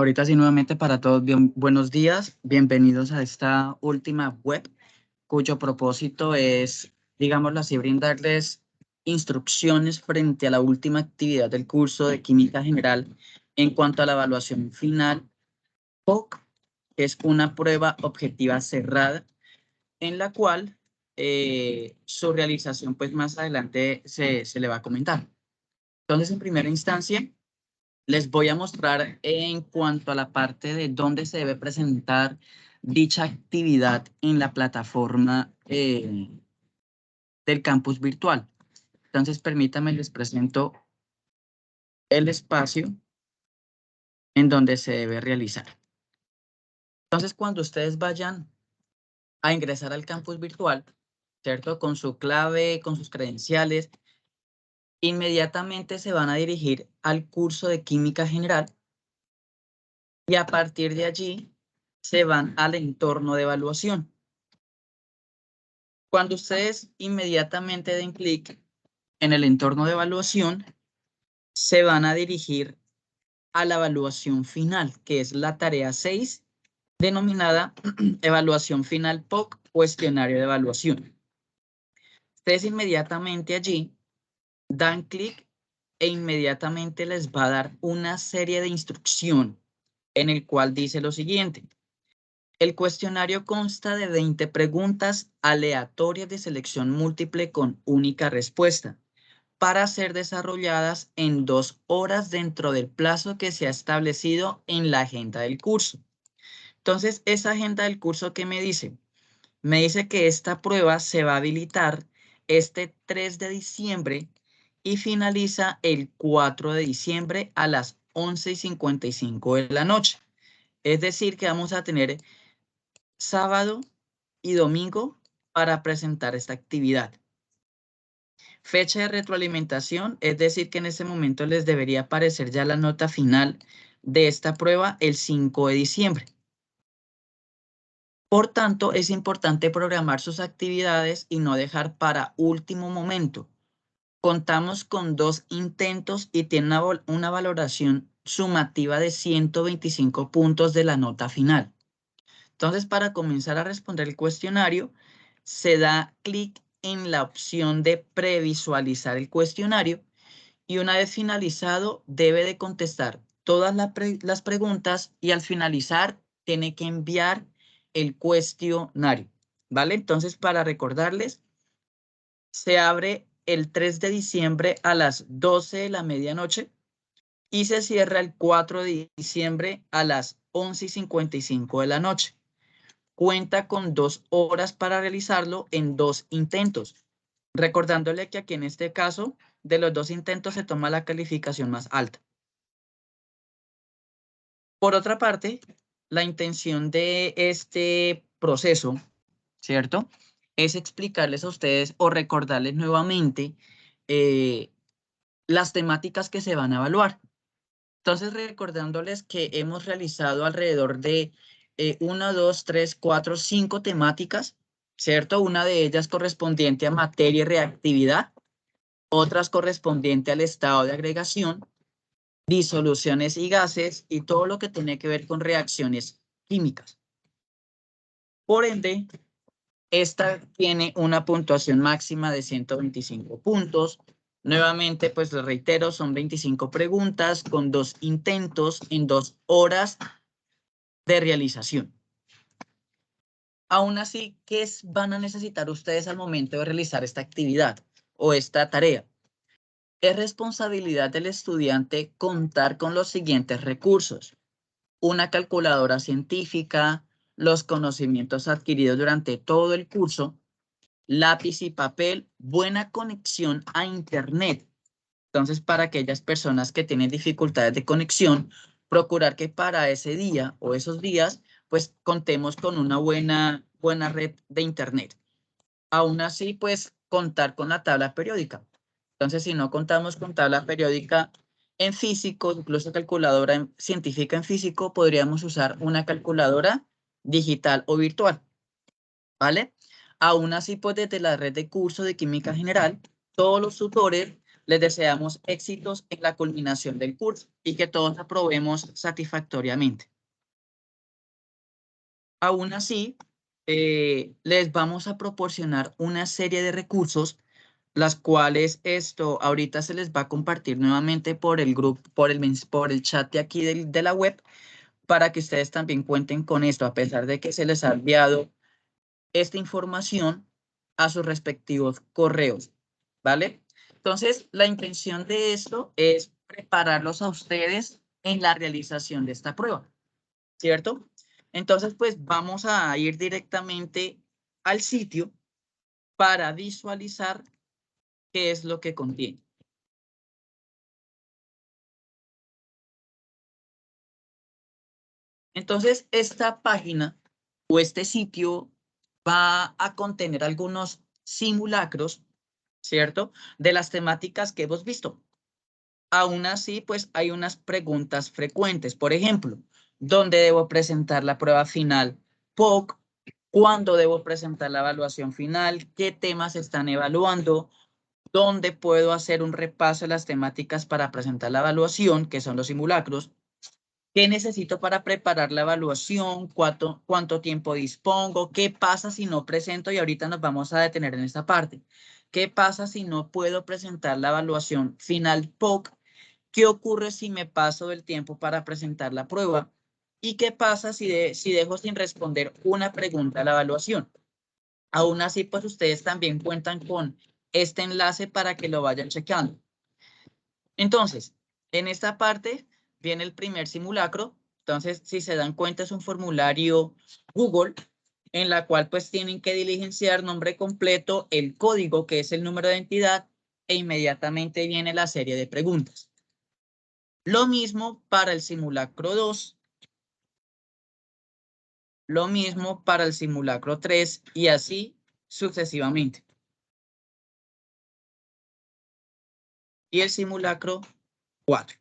Ahorita sí, nuevamente para todos, buenos días, bienvenidos a esta última web, cuyo propósito es, digámoslo así, brindarles instrucciones frente a la última actividad del curso de Química General en cuanto a la evaluación final. POC es una prueba objetiva cerrada en la cual su realización, pues más adelante se le va a comentar. Entonces, en primera instancia, les voy a mostrar en cuanto a la parte de dónde se debe presentar dicha actividad en la plataforma del campus virtual. Entonces, permítanme, les presento el espacio en donde se debe realizar. Entonces, cuando ustedes vayan a ingresar al campus virtual, ¿cierto? Con su clave, con sus credenciales, inmediatamente se van a dirigir al curso de Química General y a partir de allí se van al entorno de evaluación. Cuando ustedes inmediatamente den clic en el entorno de evaluación, se van a dirigir a la evaluación final, que es la tarea 6, denominada evaluación final POC, cuestionario de evaluación. Ustedes inmediatamente allí dan clic e inmediatamente les va a dar una serie de instrucción en el cual dice lo siguiente. El cuestionario consta de 20 preguntas aleatorias de selección múltiple con única respuesta para ser desarrolladas en 2 horas dentro del plazo que se ha establecido en la agenda del curso. Entonces, esa agenda del curso, ¿qué me dice? Me dice que esta prueba se va a habilitar este 3 de diciembre y finaliza el 4 de diciembre a las 11:55 de la noche. Es decir, que vamos a tener sábado y domingo para presentar esta actividad. Fecha de retroalimentación, es decir, que en ese momento les debería aparecer ya la nota final de esta prueba el 5 de diciembre. Por tanto, es importante programar sus actividades y no dejar para último momento. Contamos con 2 intentos y tiene una valoración sumativa de 125 puntos de la nota final. Entonces, para comenzar a responder el cuestionario, se da clic en la opción de previsualizar el cuestionario y una vez finalizado debe de contestar todas las preguntas y al finalizar tiene que enviar el cuestionario, ¿vale? Entonces, para recordarles, se abre el 3 de diciembre a las 12 de la medianoche y se cierra el 4 de diciembre a las 11:55 de la noche. Cuenta con 2 horas para realizarlo en 2 intentos. Recordándole que aquí en este caso, de los 2 intentos se toma la calificación más alta. Por otra parte, la intención de este proceso, ¿cierto? Es explicarles a ustedes o recordarles nuevamente las temáticas que se van a evaluar. Entonces, recordándoles que hemos realizado alrededor de 1, 2, 3, 4, 5 temáticas, ¿cierto? Una de ellas correspondiente a materia y reactividad, otras correspondiente al estado de agregación, disoluciones y gases y todo lo que tiene que ver con reacciones químicas. Por ende, esta tiene una puntuación máxima de 125 puntos. Nuevamente, pues les reitero, son 25 preguntas con 2 intentos en 2 horas de realización. Aún así, ¿qué van a necesitar ustedes al momento de realizar esta actividad o esta tarea? Es responsabilidad del estudiante contar con los siguientes recursos: una calculadora científica, los conocimientos adquiridos durante todo el curso, lápiz y papel, buena conexión a Internet. Entonces, para aquellas personas que tienen dificultades de conexión, procurar que para ese día o esos días, pues contemos con una buena red de Internet. Aún así, pues contar con la tabla periódica. Entonces, si no contamos con tabla periódica en físico, incluso calculadora científica en físico, podríamos usar una calculadora digital o virtual, ¿vale? Aún así, pues desde la red de curso de Química General, todos los tutores les deseamos éxitos en la culminación del curso y que todos aprobemos satisfactoriamente. Aún así, les vamos a proporcionar una serie de recursos, las cuales ahorita se les va a compartir nuevamente por el grupo, por el chat de aquí de la web, para que ustedes también cuenten con esto, a pesar de que se les ha enviado esta información a sus respectivos correos, ¿vale? Entonces, la intención de esto es prepararlos a ustedes en la realización de esta prueba, ¿cierto? Entonces, pues vamos a ir directamente al sitio para visualizar qué es lo que contiene. Entonces, esta página o este sitio va a contener algunos simulacros, ¿cierto? De las temáticas que hemos visto. Aún así, pues hay unas preguntas frecuentes. Por ejemplo, ¿dónde debo presentar la prueba final POC? ¿Cuándo debo presentar la evaluación final? ¿Qué temas están evaluando? ¿Dónde puedo hacer un repaso de las temáticas para presentar la evaluación, que son los simulacros? ¿Qué necesito para preparar la evaluación? ¿Cuánto tiempo dispongo? ¿Qué pasa si no presento? Y ahorita nos vamos a detener en esta parte. ¿Qué pasa si no puedo presentar la evaluación final POC? ¿Qué ocurre si me paso del tiempo para presentar la prueba? ¿Y qué pasa si dejo sin responder una pregunta a la evaluación? Aún así, pues ustedes también cuentan con este enlace para que lo vayan checando. Entonces, en esta parte viene el primer simulacro. Entonces, si se dan cuenta, es un formulario Google en la cual pues tienen que diligenciar nombre completo, el código, que es el número de identidad, e inmediatamente viene la serie de preguntas. Lo mismo para el simulacro 2, lo mismo para el simulacro 3 y así sucesivamente. Y el simulacro 4.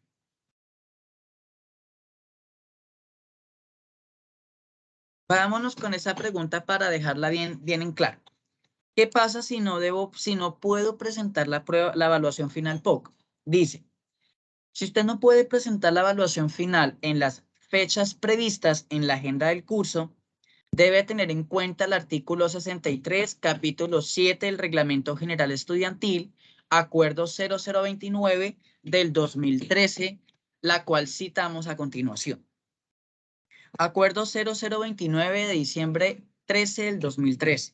Vámonos con esa pregunta para dejarla bien en claro. ¿Qué pasa si no puedo presentar la prueba, la evaluación final POC? Dice, si usted no puede presentar la evaluación final en las fechas previstas en la agenda del curso, debe tener en cuenta el artículo 63, capítulo 7 del Reglamento General Estudiantil, Acuerdo 0029 del 2013, la cual citamos a continuación. Acuerdo 0029 de diciembre 13 del 2013,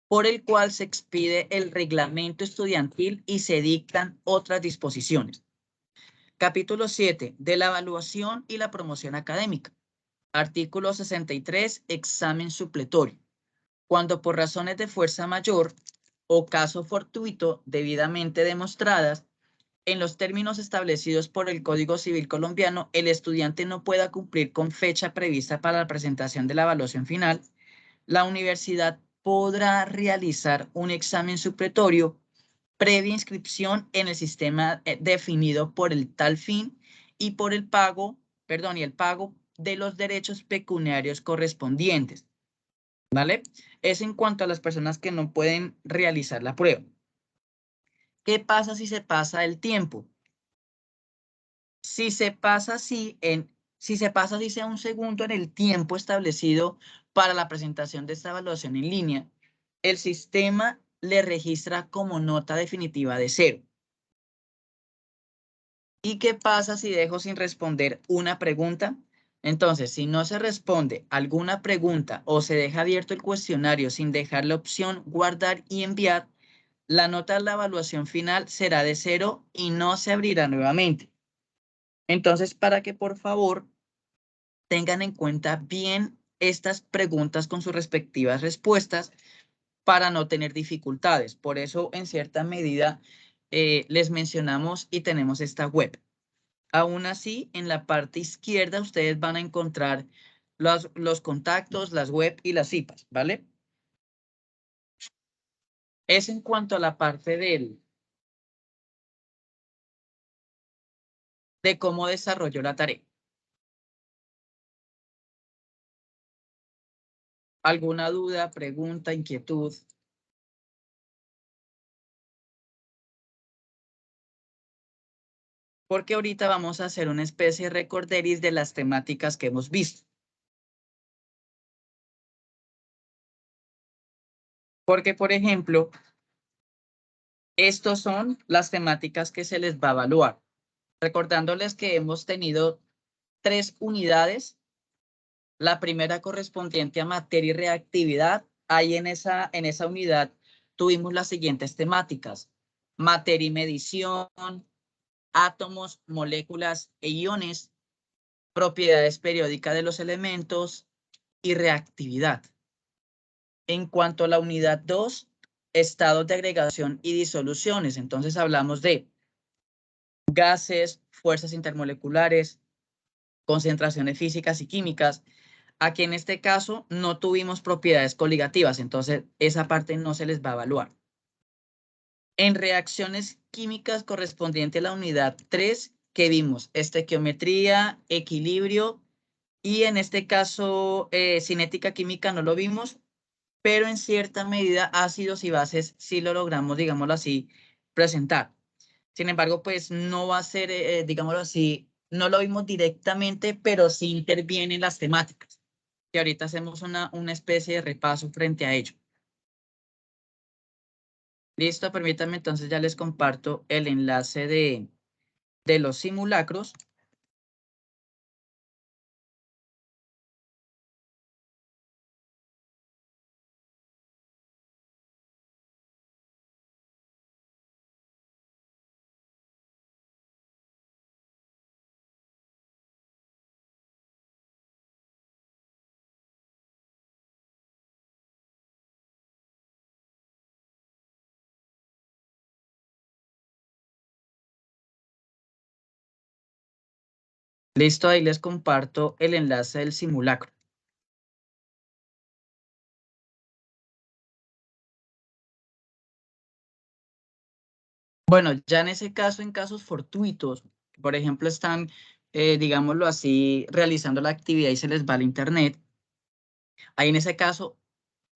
por el cual se expide el reglamento estudiantil y se dictan otras disposiciones. Capítulo 7 de la evaluación y la promoción académica. Artículo 63, examen supletorio. Cuando por razones de fuerza mayor o caso fortuito debidamente demostradas, en los términos establecidos por el Código Civil colombiano, el estudiante no pueda cumplir con fecha prevista para la presentación de la evaluación final, la universidad podrá realizar un examen supletorio previa inscripción en el sistema definido por el tal fin y por el pago, y el pago de los derechos pecuniarios correspondientes, ¿vale? Es en cuanto a las personas que no pueden realizar la prueba. ¿Qué pasa si se pasa el tiempo? Si se pasa así sea un segundo en el tiempo establecido para la presentación de esta evaluación en línea, el sistema le registra como nota definitiva de 0. ¿Y qué pasa si dejo sin responder una pregunta? Entonces, si no se responde alguna pregunta o se deja abierto el cuestionario sin dejar la opción guardar y enviar, la nota de la evaluación final será de 0 y no se abrirá nuevamente. Entonces, para que por favor tengan en cuenta bien estas preguntas con sus respectivas respuestas para no tener dificultades. Por eso, en cierta medida, les mencionamos y tenemos esta web. Aún así, en la parte izquierda ustedes van a encontrar los contactos, las web y las citas, ¿vale? Es en cuanto a la parte de cómo desarrolló la tarea. ¿Alguna duda, pregunta, inquietud? porque ahorita vamos a hacer una especie de recorderis de las temáticas que hemos visto. Porque, por ejemplo, estos son las temáticas que se les va a evaluar. Recordándoles que hemos tenido 3 unidades. La primera correspondiente a materia y reactividad. Ahí en esa unidad tuvimos las siguientes temáticas: materia y medición, átomos, moléculas e iones, propiedades periódicas de los elementos y reactividad. En cuanto a la unidad 2, estados de agregación y disoluciones. Entonces hablamos de gases, fuerzas intermoleculares, concentraciones físicas y químicas. Aquí en este caso no tuvimos propiedades coligativas, entonces esa parte no se les va a evaluar. En reacciones químicas correspondiente a la unidad 3, que vimos estequiometría, equilibrio, y en este caso cinética química no lo vimos, pero en cierta medida ácidos y bases sí lo logramos, digámoslo así, presentar. Sin embargo, pues no va a ser, digámoslo así, no lo vimos directamente, pero sí intervienen las temáticas. Y ahorita hacemos una especie de repaso frente a ello. Listo, permítanme entonces ya les comparto el enlace de los simulacros. Listo, ahí les comparto el enlace del simulacro. Bueno, ya en ese caso, en casos fortuitos, por ejemplo, están, digámoslo así, realizando la actividad y se les va el internet. Ahí en ese caso,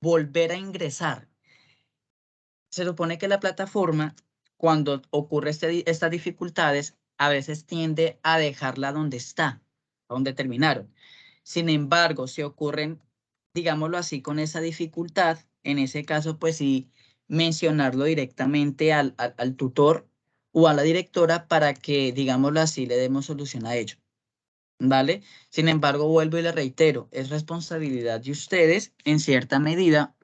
volver a ingresar. Se supone que la plataforma, cuando ocurre estas dificultades, a veces tiende a dejarla donde está, donde terminaron. Sin embargo, si ocurren, digámoslo así, con esa dificultad, en ese caso, pues sí, mencionarlo directamente al tutor o a la directora para que, digámoslo así, le demos solución a ello. ¿Vale? Sin embargo, vuelvo y le reitero, es responsabilidad de ustedes, en cierta medida,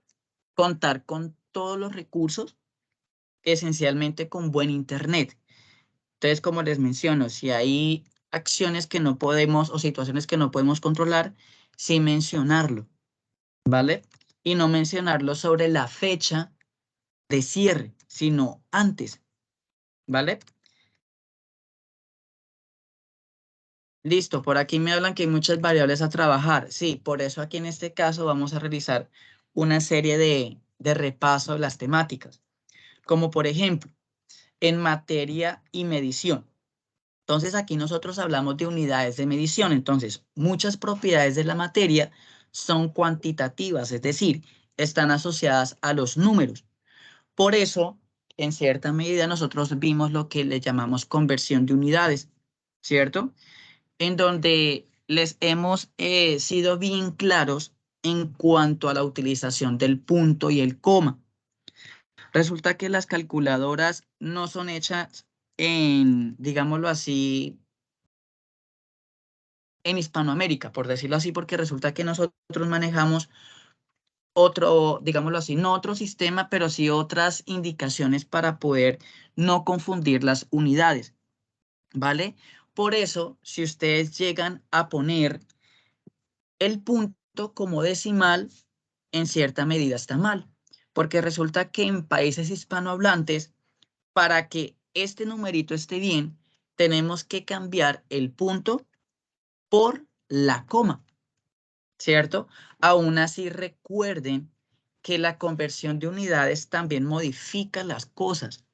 contar con todos los recursos, esencialmente con buen internet. Entonces, como les menciono, si hay acciones que no podemos o situaciones que no podemos controlar, sí mencionarlo, ¿vale? Y no mencionarlo sobre la fecha de cierre, sino antes, ¿vale? Listo, por aquí me hablan que hay muchas variables a trabajar. Sí, por eso aquí en este caso vamos a realizar una serie de repaso de las temáticas, como por ejemplo, en materia y medición. Entonces aquí nosotros hablamos de unidades de medición. Entonces, muchas propiedades de la materia son cuantitativas, es decir, están asociadas a los números. Por eso, en cierta medida, nosotros vimos lo que le llamamos conversión de unidades, ¿cierto? En donde les hemos sido bien claros en cuanto a la utilización del punto y el coma. Resulta que las calculadoras no son hechas en, digámoslo así, en Hispanoamérica, por decirlo así, porque resulta que nosotros manejamos otro, digámoslo así, no otro sistema, pero sí otras indicaciones para poder no confundir las unidades, ¿vale? Por eso, si ustedes llegan a poner el punto como decimal, en cierta medida está mal, porque resulta que en países hispanohablantes, para que este numerito esté bien, tenemos que cambiar el punto por la coma, ¿cierto? Aún así, recuerden que la conversión de unidades también modifica las cosas.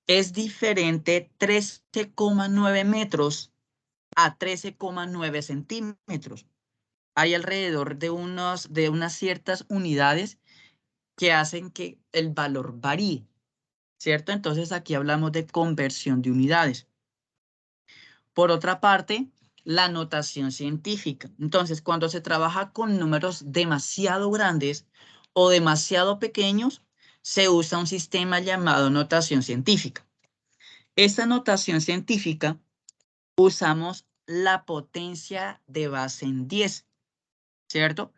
Es diferente 13,9 metros a 13,9 centímetros. Hay alrededor de unas ciertas unidades que hacen que el valor varíe, ¿cierto? Entonces aquí hablamos de conversión de unidades. Por otra parte, la notación científica. Entonces, cuando se trabaja con números demasiado grandes o demasiado pequeños, se usa un sistema llamado notación científica. Esta notación científica usamos la potencia de base en 10, ¿cierto?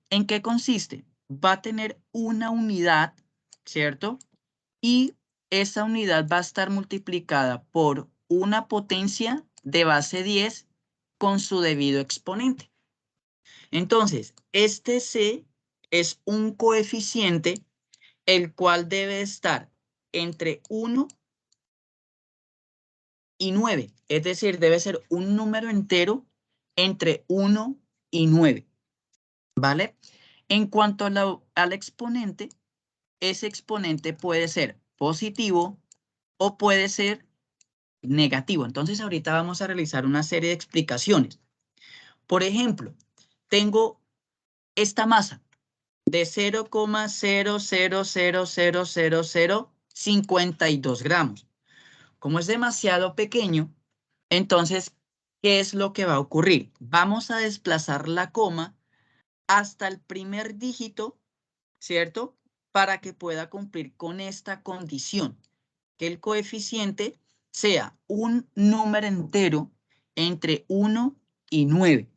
¿En qué consiste? Va a tener una unidad, ¿cierto? Y esa unidad va a estar multiplicada por una potencia de base 10 con su debido exponente. Entonces, este C es un coeficiente el cual debe estar entre 1 y 9. Es decir, debe ser un número entero entre 1 y 9. ¿Vale? En cuanto al exponente, ese exponente puede ser positivo o puede ser negativo. Entonces, ahorita vamos a realizar una serie de explicaciones. Por ejemplo, tengo esta masa de 0,00000052 gramos. Como es demasiado pequeño, entonces, ¿qué es lo que va a ocurrir? Vamos a desplazar la coma hasta el primer dígito, ¿cierto? Para que pueda cumplir con esta condición, que el coeficiente sea un número entero entre 1 y 9,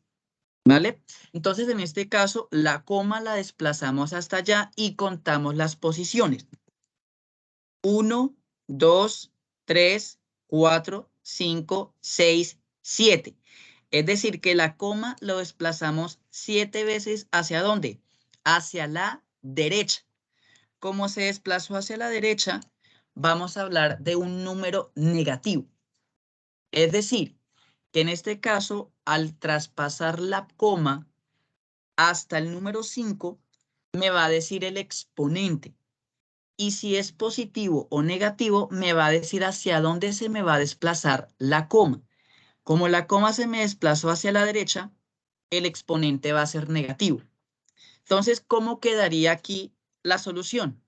¿vale? Entonces, en este caso, la coma la desplazamos hasta allá y contamos las posiciones. 1, 2, 3, 4, 5, 6, 7. Es decir, que la coma lo desplazamos 7 veces ¿hacia dónde? Hacia la derecha. Como se desplazó hacia la derecha, vamos a hablar de un número negativo. Es decir, que en este caso, al traspasar la coma hasta el número 5, me va a decir el exponente. Y si es positivo o negativo, me va a decir hacia dónde se me va a desplazar la coma. Como la coma se me desplazó hacia la derecha, el exponente va a ser negativo. Entonces, ¿cómo quedaría aquí la solución?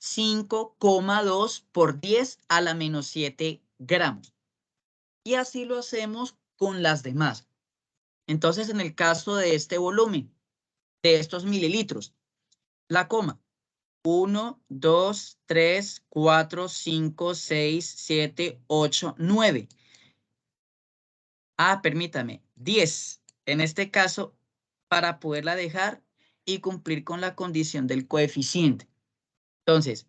5,2 por 10 a la menos 7 gramos. Y así lo hacemos con las demás. Entonces, en el caso de este volumen, de estos mililitros, la coma, 1, 2, 3, 4, 5, 6, 7, 8, 9. Permítame, 10. En este caso, para poderla dejar y cumplir con la condición del coeficiente. Entonces,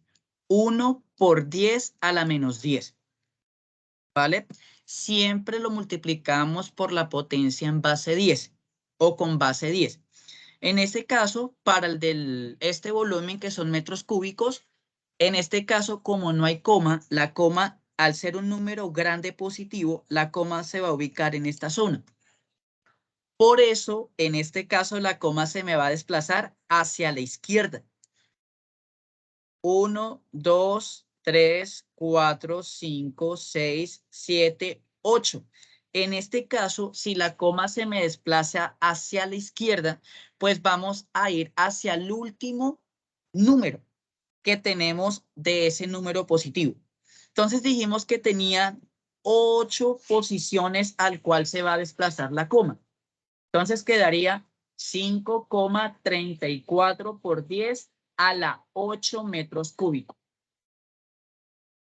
1 por 10 a la menos 10. ¿Vale? Siempre lo multiplicamos por la potencia en base 10 o con base 10. En este caso, para este volumen que son metros cúbicos, en este caso, como no hay coma, la coma, al ser un número grande positivo, la coma se va a ubicar en esta zona. Por eso, en este caso, la coma se me va a desplazar hacia la izquierda. 1, 2, 3, 4, 5, 6, 7, 8. En este caso, si la coma se me desplaza hacia la izquierda, pues vamos a ir hacia el último número que tenemos de ese número positivo. Entonces dijimos que tenía 8 posiciones al cual se va a desplazar la coma. Entonces quedaría 5,34 por 10 a la 8 metros cúbicos.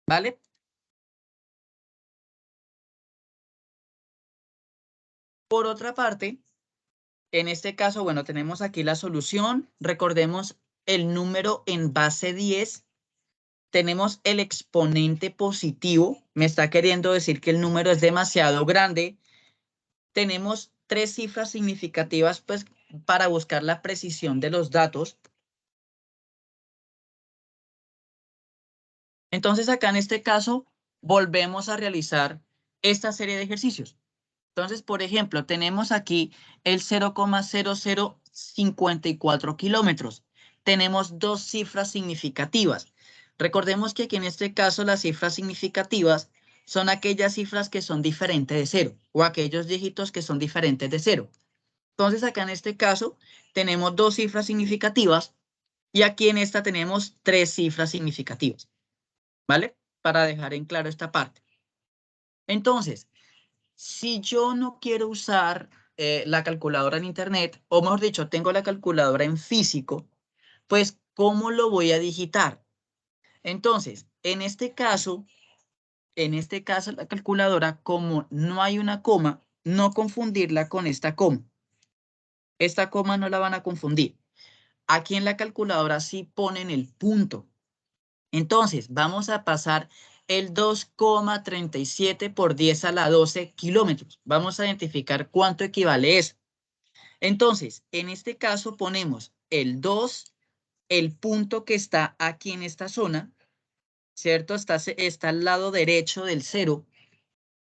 ¿Vale? Por otra parte, en este caso, bueno, tenemos aquí la solución. Recordemos el número en base 10. Tenemos el exponente positivo. Me está queriendo decir que el número es demasiado grande. Tenemos 3 cifras significativas, pues, para buscar la precisión de los datos. Entonces, acá en este caso, volvemos a realizar esta serie de ejercicios. Entonces, por ejemplo, tenemos aquí el 0,0054 kilómetros. Tenemos 2 cifras significativas. Recordemos que aquí en este caso las cifras significativas son aquellas cifras que son diferentes de 0 o aquellos dígitos que son diferentes de 0. Entonces, acá en este caso tenemos 2 cifras significativas y aquí en esta tenemos 3 cifras significativas. ¿Vale? Para dejar en claro esta parte. Entonces, Si yo no quiero usar la calculadora en internet, o mejor dicho, tengo la calculadora en físico, pues, ¿cómo lo voy a digitar? Entonces, en este caso, la calculadora, como no hay una coma, no confundirla con esta coma. Esta coma no la van a confundir. Aquí en la calculadora sí ponen el punto. Entonces, vamos a pasar el 2,37 por 10 a la 12 kilómetros. Vamos a identificar cuánto equivale eso. Entonces, en este caso ponemos el 2, el punto que está aquí en esta zona, ¿cierto? Está al lado derecho del 0.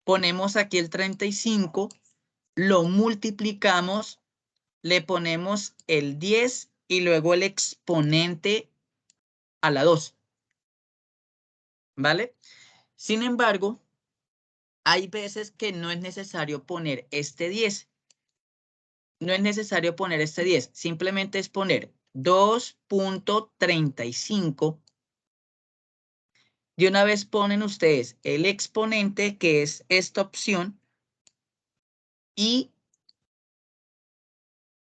Ponemos aquí el 35, lo multiplicamos, le ponemos el 10 y luego el exponente a la 2, ¿vale? Sin embargo, hay veces que no es necesario poner este 10. No es necesario poner este 10. Simplemente es poner 2,35. De una vez ponen ustedes el exponente, que es esta opción, y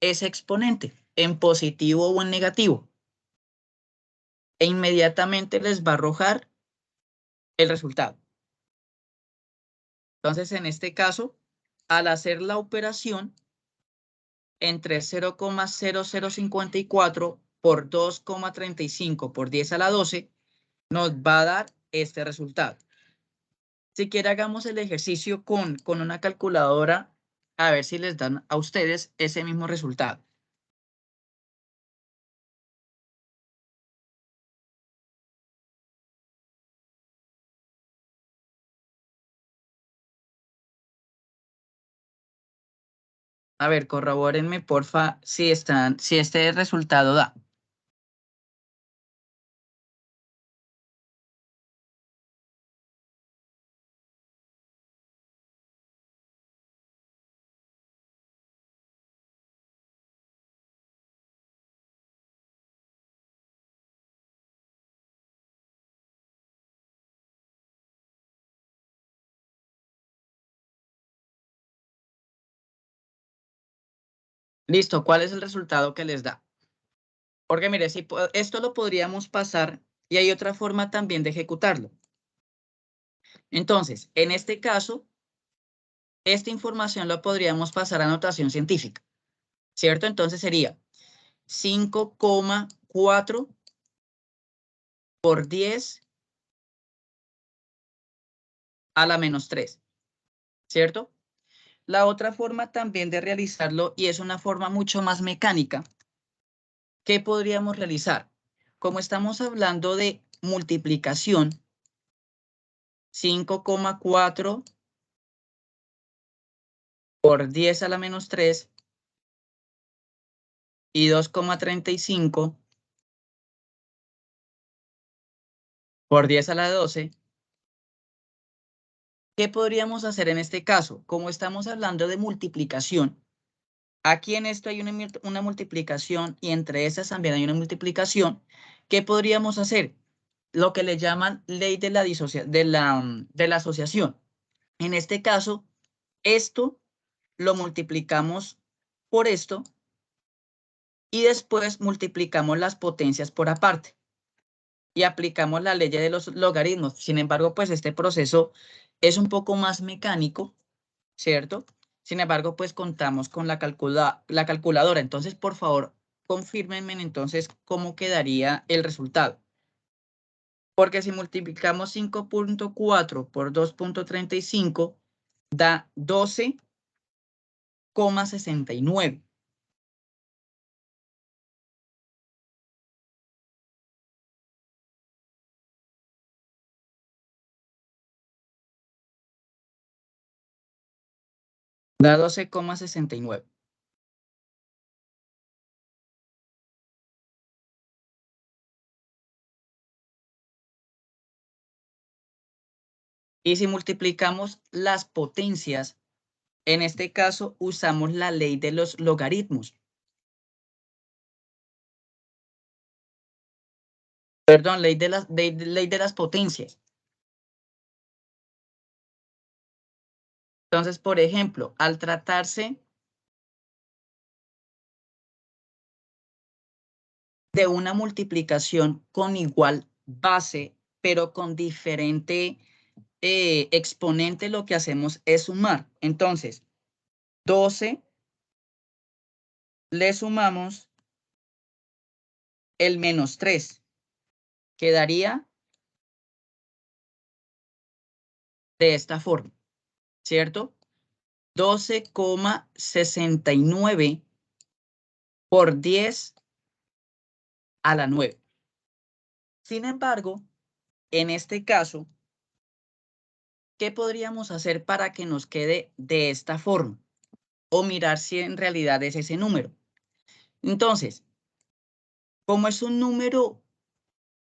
ese exponente en positivo o en negativo. E inmediatamente les va a arrojar el resultado. Entonces, en este caso, al hacer la operación entre 0,0054 por 2,35 por 10 a la 12, nos va a dar este resultado. Si quiere, hagamos el ejercicio con una calculadora, a ver si les dan a ustedes ese mismo resultado. A ver, corrobórenme, porfa, si este resultado da. Listo, ¿cuál es el resultado que les da? Porque mire, si esto lo podríamos pasar y hay otra forma también de ejecutarlo. Entonces, en este caso, esta información la podríamos pasar a notación científica, ¿cierto? Entonces sería 5,4 por 10 a la menos 3, ¿cierto? La otra forma también de realizarlo, y es una forma mucho más mecánica, ¿qué podríamos realizar? Como estamos hablando de multiplicación, 5,4 por 10 a la menos 3 y 2,35 por 10 a la 12, ¿qué podríamos hacer en este caso? Como estamos hablando de multiplicación, aquí en esto hay una multiplicación y entre esas también hay una multiplicación, ¿qué podríamos hacer? Lo que le llaman ley de la asociación. En este caso, esto lo multiplicamos por esto y después multiplicamos las potencias por aparte y aplicamos la ley de los logaritmos. Sin embargo, pues este proceso es un poco más mecánico, ¿cierto? Sin embargo, pues contamos con la calculadora. Entonces, por favor, confírmenme entonces cómo quedaría el resultado. Porque si multiplicamos 5,4 por 2,35 da 12,69. Da 12,69. Y si multiplicamos las potencias, en este caso usamos la ley de los logaritmos. Perdón, ley de las potencias. Entonces, por ejemplo, al tratarse de una multiplicación con igual base, pero con diferente exponente, lo que hacemos es sumar. Entonces, 12 le sumamos el menos 3. Quedaría de esta forma, ¿cierto? 12,69 por 10 a la 9. Sin embargo, en este caso, ¿qué podríamos hacer para que nos quede de esta forma? O mirar si en realidad es ese número. Entonces, como es un número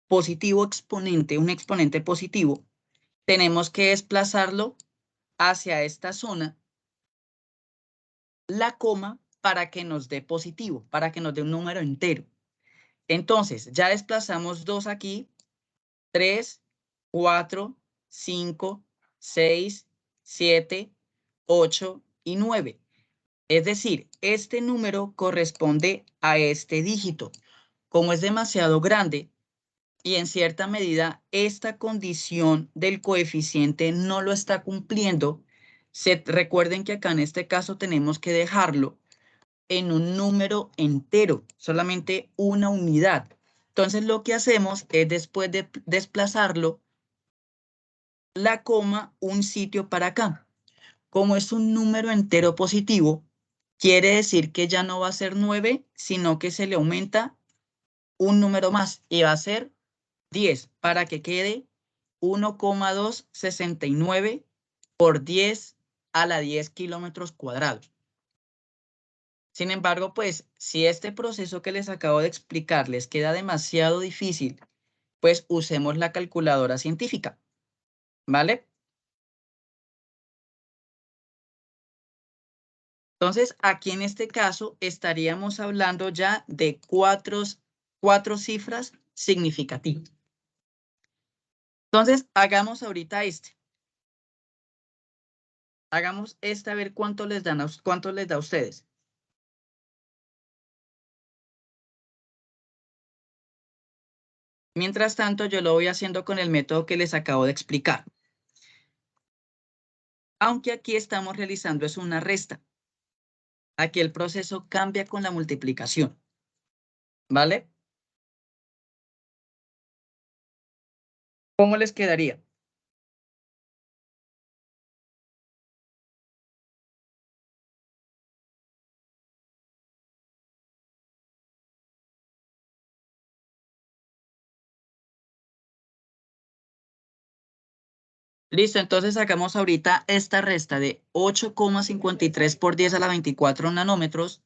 positivo exponente, un exponente positivo, tenemos que desplazarlo hacia esta zona, la coma, para que nos dé positivo, para que nos dé un número entero. Entonces, ya desplazamos 2 aquí, 3, 4, 5, 6, 7, 8 y 9. Es decir, este número corresponde a este dígito. Como es demasiado grande y en cierta medida esta condición del coeficiente no lo está cumpliendo, recuerden que acá en este caso tenemos que dejarlo en un número entero, solamente una unidad. Entonces lo que hacemos es, después de desplazarlo, la coma un sitio para acá. Como es un número entero positivo, quiere decir que ya no va a ser 9, sino que se le aumenta un número más y va a ser 10 para que quede 1,269 por 10 a la 10 kilómetros cuadrados. Sin embargo, pues si este proceso que les acabo de explicar les queda demasiado difícil, pues usemos la calculadora científica, ¿vale? Entonces, aquí en este caso estaríamos hablando ya de cuatro cifras significativas. Entonces, hagamos ahorita este. Hagamos este a ver cuánto les da a ustedes. Mientras tanto, yo lo voy haciendo con el método que les acabo de explicar. Aunque aquí estamos realizando es una resta. Aquí el proceso cambia con la multiplicación. ¿Vale? ¿Cómo les quedaría? Listo, entonces sacamos ahorita esta resta de 8,53 por 10 a la 24 nanómetros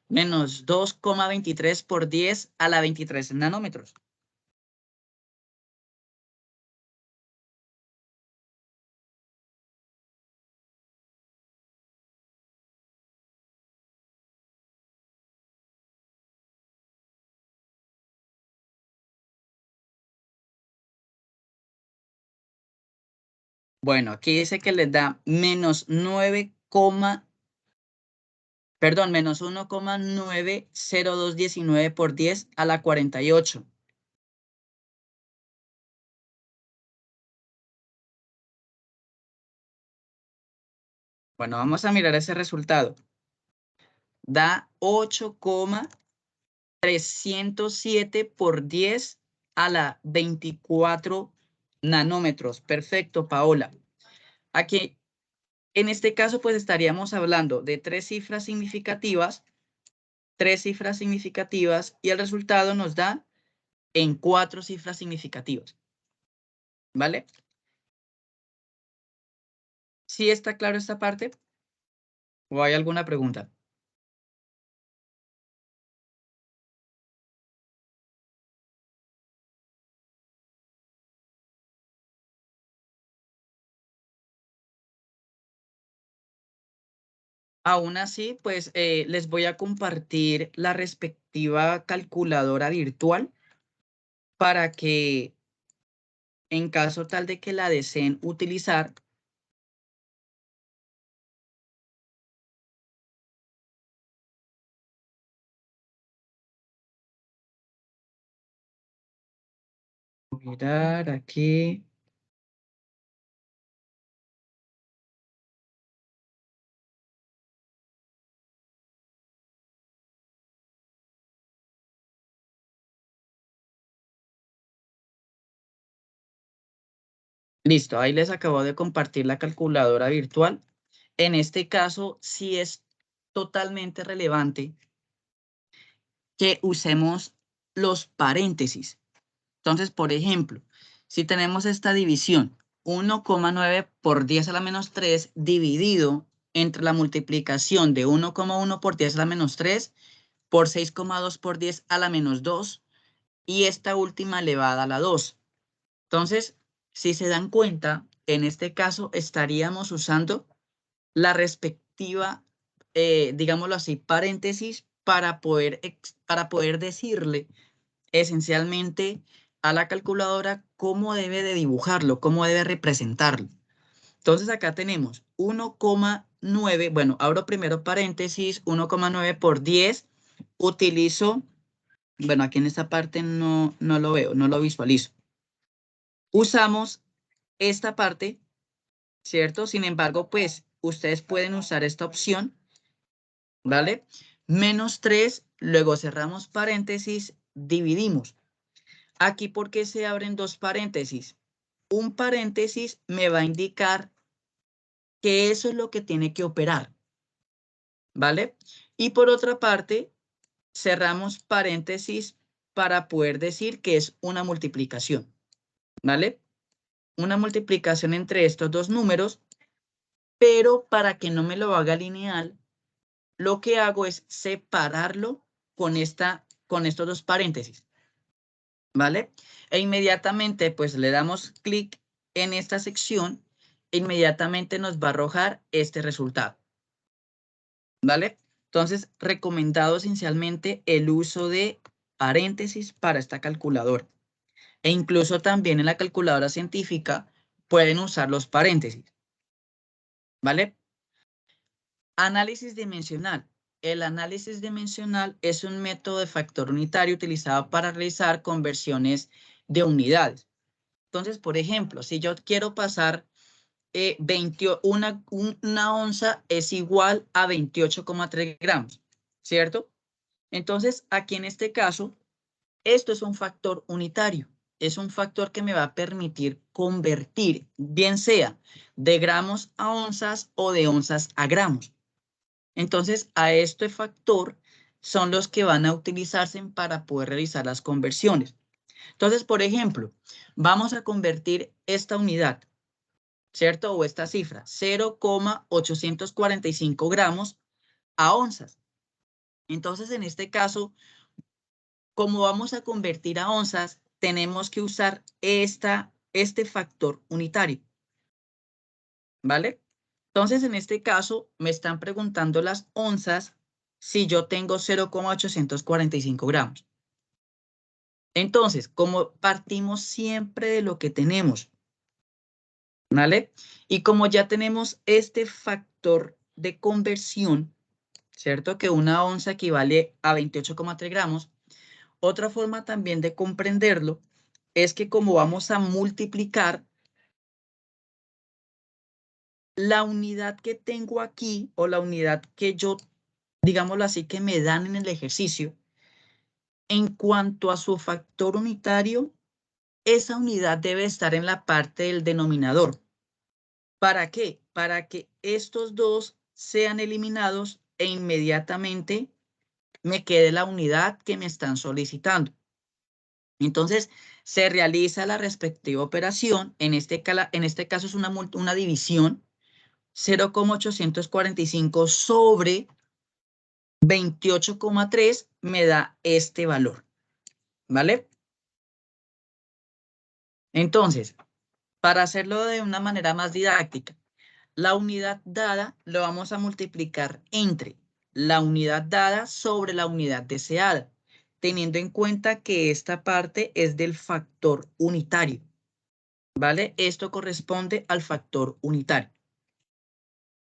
menos 2,23 por 10 a la 23 nanómetros. Bueno, aquí dice que les da menos 1,90219 por 10 a la 48. Bueno, vamos a mirar ese resultado. Da 8,307 por 10 a la 24 nanómetros. Perfecto, Paola. Aquí, en este caso, pues estaríamos hablando de tres cifras significativas y el resultado nos da en 4 cifras significativas. ¿Vale? ¿Sí está claro esta parte? ¿O hay alguna pregunta? Aún así, pues les voy a compartir la respectiva calculadora virtual para que en caso tal de que la deseen utilizar, mirar aquí. Listo, ahí les acabo de compartir la calculadora virtual. En este caso, sí es totalmente relevante que usemos los paréntesis. Entonces, por ejemplo, si tenemos esta división, 1,9 por 10 a la menos 3 dividido entre la multiplicación de 1,1 por 10 a la menos 3 por 6,2 por 10 a la menos 2 y esta última elevada a la 2. Entonces, si se dan cuenta, en este caso estaríamos usando la respectiva, digámoslo así, paréntesis para poder decirle esencialmente a la calculadora cómo debe de dibujarlo, cómo debe representarlo. Entonces acá tenemos 1,9, bueno, abro primero paréntesis, 1,9 por 10, utilizo, bueno, aquí en esta parte no lo veo, no lo visualizo. Usamos esta parte, ¿cierto? Sin embargo, pues ustedes pueden usar esta opción, ¿vale? Menos 3, luego cerramos paréntesis, dividimos. Aquí, ¿por qué se abren dos paréntesis? Un paréntesis me va a indicar que eso es lo que tiene que operar, ¿vale? Y por otra parte, cerramos paréntesis para poder decir que es una multiplicación, ¿vale? Una multiplicación entre estos dos números, pero para que no me lo haga lineal, lo que hago es separarlo con estos dos paréntesis, ¿vale? E inmediatamente pues le damos clic en esta sección e inmediatamente nos va a arrojar este resultado, ¿vale? Entonces, recomendado esencialmente el uso de paréntesis para esta calculadora. E incluso también en la calculadora científica pueden usar los paréntesis, ¿vale? Análisis dimensional. El análisis dimensional es un método de factor unitario utilizado para realizar conversiones de unidades. Entonces, por ejemplo, si yo quiero pasar una onza es igual a 28,3 gramos, ¿cierto? Entonces, aquí en este caso, esto es un factor unitario. Es un factor que me va a permitir convertir, bien sea de gramos a onzas o de onzas a gramos. Entonces, a este factor son los que van a utilizarse para poder realizar las conversiones. Entonces, por ejemplo, vamos a convertir esta unidad, ¿cierto? O esta cifra, 0,845 gramos a onzas. Entonces, en este caso, como vamos a convertir a onzas, tenemos que usar este factor unitario, ¿vale? Entonces, en este caso, me están preguntando las onzas si yo tengo 0,845 gramos. Entonces, como partimos siempre de lo que tenemos, ¿vale? Y como ya tenemos este factor de conversión, ¿cierto? Que una onza equivale a 28,3 gramos. Otra forma también de comprenderlo es que como vamos a multiplicar la unidad que tengo aquí o la unidad que yo, digámoslo así, que me dan en el ejercicio, en cuanto a su factor unitario, esa unidad debe estar en la parte del denominador. ¿Para qué? Para que estos dos sean eliminados e inmediatamente me quede la unidad que me están solicitando. Entonces, se realiza la respectiva operación. En este caso es una división. 0,845 sobre 28,3 me da este valor, ¿vale? Entonces, para hacerlo de una manera más didáctica, la unidad dada lo vamos a multiplicar entre la unidad dada sobre la unidad deseada, teniendo en cuenta que esta parte es del factor unitario, ¿vale? Esto corresponde al factor unitario,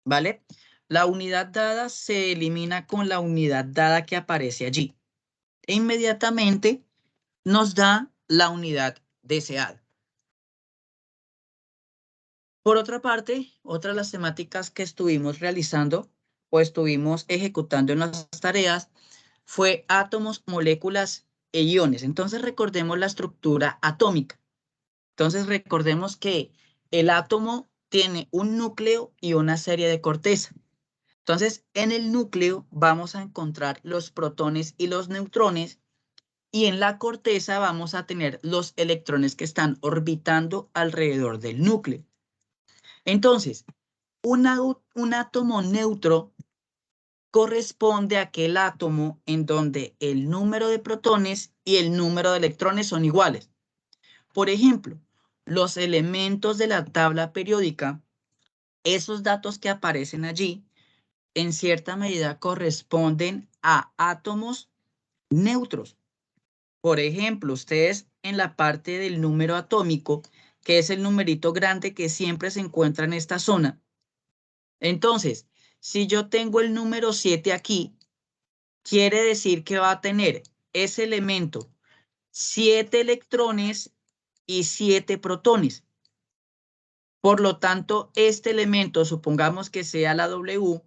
¿vale? La unidad dada se elimina con la unidad dada que aparece allí. E inmediatamente nos da la unidad deseado. Por otra parte, otra de las temáticas que estuvimos realizando o estuvimos ejecutando en las tareas fue átomos, moléculas e iones. Entonces recordemos la estructura atómica. Entonces recordemos que el átomo tiene un núcleo y una serie de corteza. Entonces en el núcleo vamos a encontrar los protones y los neutrones y en la corteza vamos a tener los electrones que están orbitando alrededor del núcleo. Entonces, un átomo neutro corresponde a aquel átomo en donde el número de protones y el número de electrones son iguales. Por ejemplo, los elementos de la tabla periódica, esos datos que aparecen allí, en cierta medida corresponden a átomos neutros. Por ejemplo, ustedes en la parte del número atómico, que es el numerito grande que siempre se encuentra en esta zona. Entonces, si yo tengo el número 7 aquí, quiere decir que va a tener ese elemento 7 electrones y 7 protones. Por lo tanto, este elemento, supongamos que sea la W,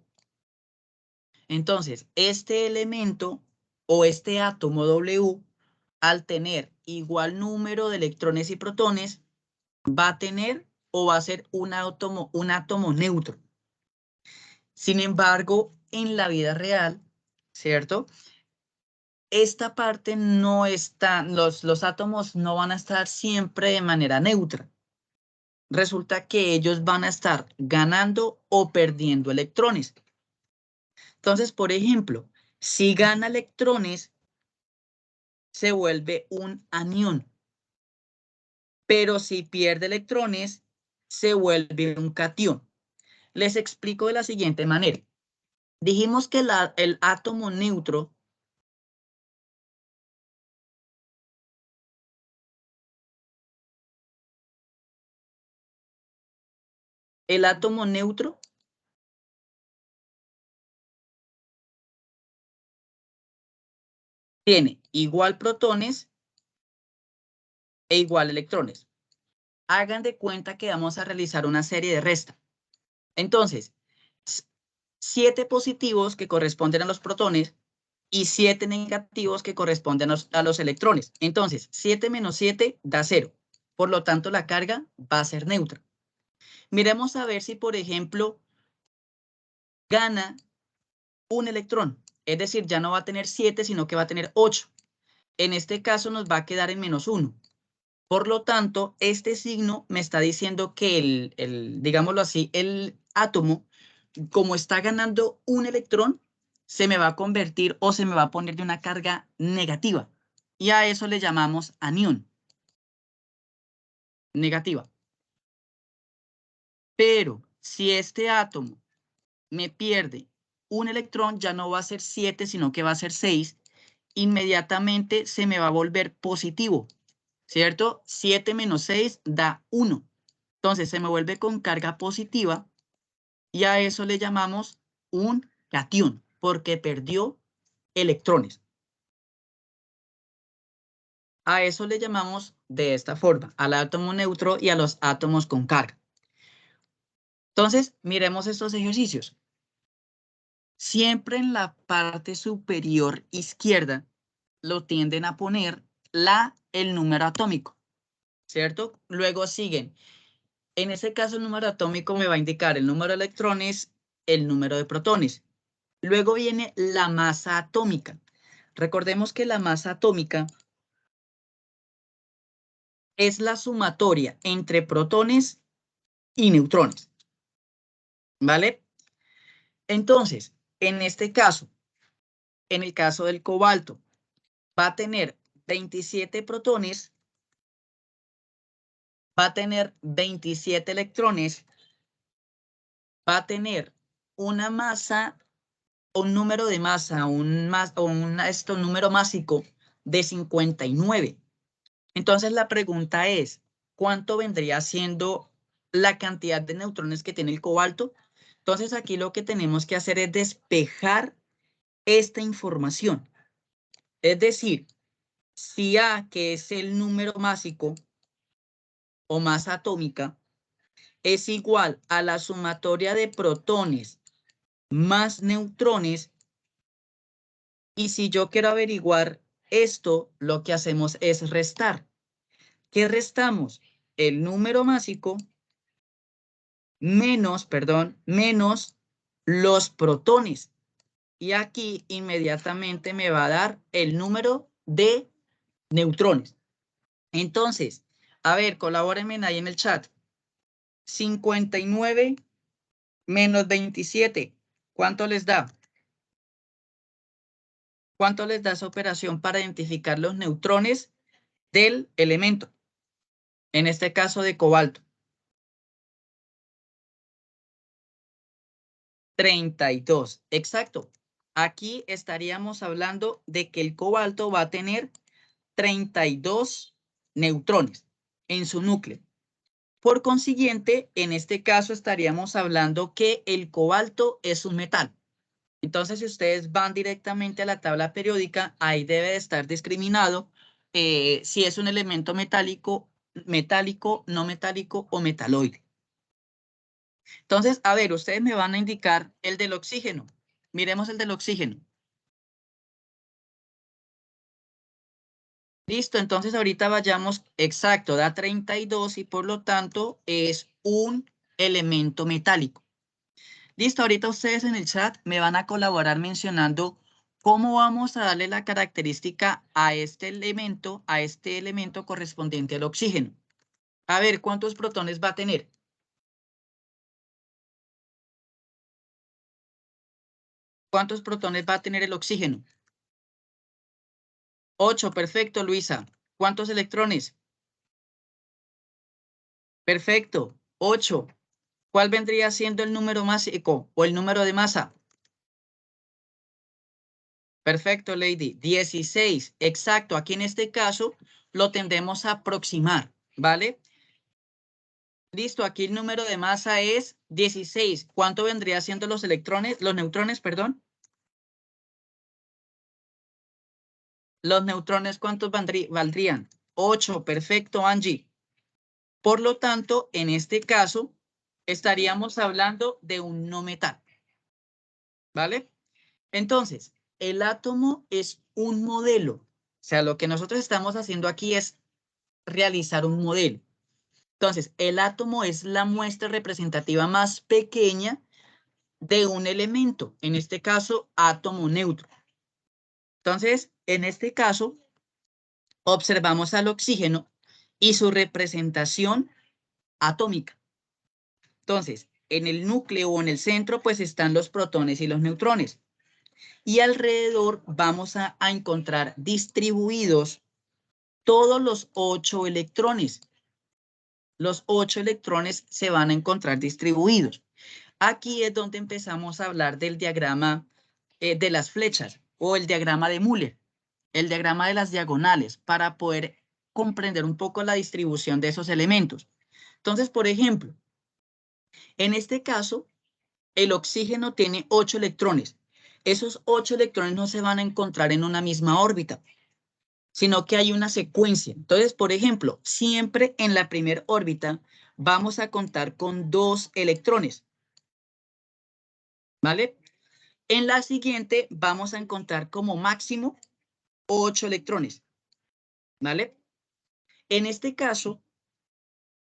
entonces este elemento o este átomo W, al tener igual número de electrones y protones, va a tener o va a ser un átomo neutro. Sin embargo, en la vida real, ¿cierto? Esta parte no está, los átomos no van a estar siempre de manera neutra. Resulta que ellos van a estar ganando o perdiendo electrones. Entonces, por ejemplo, si gana electrones, se vuelve un anión. Pero si pierde electrones, se vuelve un catión. Les explico de la siguiente manera. Dijimos que el átomo neutro tiene igual protones e igual electrones. Hagan de cuenta que vamos a realizar una serie de resta. Entonces, 7 positivos que corresponden a los protones y 7 negativos que corresponden a los electrones. Entonces, 7 menos 7 da 0. Por lo tanto, la carga va a ser neutra. Miremos a ver si, por ejemplo, gana un electrón. Es decir, ya no va a tener 7, sino que va a tener 8. En este caso nos va a quedar en menos 1. Por lo tanto, este signo me está diciendo que digámoslo así, el átomo, como está ganando un electrón, se me va a convertir o se me va a poner de una carga negativa. Y a eso le llamamos anión. Negativa. Pero si este átomo me pierde un electrón, ya no va a ser 7, sino que va a ser 6. Inmediatamente se me va a volver positivo, ¿cierto? 7 menos 6 da 1. Entonces se me vuelve con carga positiva y a eso le llamamos un catión, porque perdió electrones. A eso le llamamos de esta forma, al átomo neutro y a los átomos con carga. Entonces, miremos estos ejercicios. Siempre en la parte superior izquierda lo tienden a poner el número atómico, ¿cierto? Luego siguen. En ese caso, el número atómico me va a indicar el número de electrones, el número de protones. Luego viene la masa atómica. Recordemos que la masa atómica es la sumatoria entre protones y neutrones, ¿vale? Entonces, en este caso, en el caso del cobalto, va a tener 27 protones, va a tener 27 electrones, va a tener una masa, un número de masa, un número másico de 59. Entonces la pregunta es, ¿cuánto vendría siendo la cantidad de neutrones que tiene el cobalto? Entonces aquí lo que tenemos que hacer es despejar esta información. Es decir, si A, que es el número másico, o masa atómica es igual a la sumatoria de protones más neutrones. Y si yo quiero averiguar esto, lo que hacemos es restar. ¿Qué restamos? El número másico menos los protones. Y aquí inmediatamente me va a dar el número de neutrones. Entonces, a ver, colabórenme ahí en el chat. 59 menos 27, ¿cuánto les da? ¿Cuánto les da esa operación para identificar los neutrones del elemento? En este caso de cobalto. 32, exacto. Aquí estaríamos hablando de que el cobalto va a tener 32 neutrones en su núcleo. Por consiguiente, en este caso estaríamos hablando que el cobalto es un metal. Entonces, si ustedes van directamente a la tabla periódica, ahí debe de estar discriminado si es un elemento metálico, no metálico o metaloide. Entonces, a ver, ustedes me van a indicar el del oxígeno. Miremos el del oxígeno. Listo, entonces ahorita vayamos, exacto, da 32 y por lo tanto es un elemento metálico. Listo, ahorita ustedes en el chat me van a colaborar mencionando cómo vamos a darle la característica a este elemento correspondiente al oxígeno. A ver, ¿cuántos protones va a tener? ¿Cuántos protones va a tener el oxígeno? 8, perfecto, Luisa. ¿Cuántos electrones? Perfecto, 8. ¿Cuál vendría siendo el número másico o el número de masa? Perfecto, Lady. 16, exacto. Aquí en este caso lo tendemos a aproximar, ¿vale? Listo, aquí el número de masa es 16. ¿Cuánto vendría siendo los electrones, los neutrones, perdón? Los neutrones, ¿cuántos valdrían? 8, perfecto, Angie. Por lo tanto, en este caso, estaríamos hablando de un no metal, ¿vale? Entonces, el átomo es un modelo. O sea, lo que nosotros estamos haciendo aquí es realizar un modelo. Entonces, el átomo es la muestra representativa más pequeña de un elemento, en este caso, átomo neutro. Entonces, en este caso, observamos al oxígeno y su representación atómica. Entonces, en el núcleo o en el centro, pues están los protones y los neutrones. Y alrededor vamos a encontrar distribuidos todos los 8 electrones. Los 8 electrones se van a encontrar distribuidos. Aquí es donde empezamos a hablar del diagrama de las flechas o el diagrama de Müller, el diagrama de las diagonales, para poder comprender un poco la distribución de esos elementos. Entonces, por ejemplo, en este caso, el oxígeno tiene 8 electrones. Esos 8 electrones no se van a encontrar en una misma órbita, sino que hay una secuencia. Entonces, por ejemplo, siempre en la primera órbita vamos a contar con 2 electrones, ¿vale? En la siguiente vamos a encontrar como máximo 8 electrones, ¿vale? En este caso,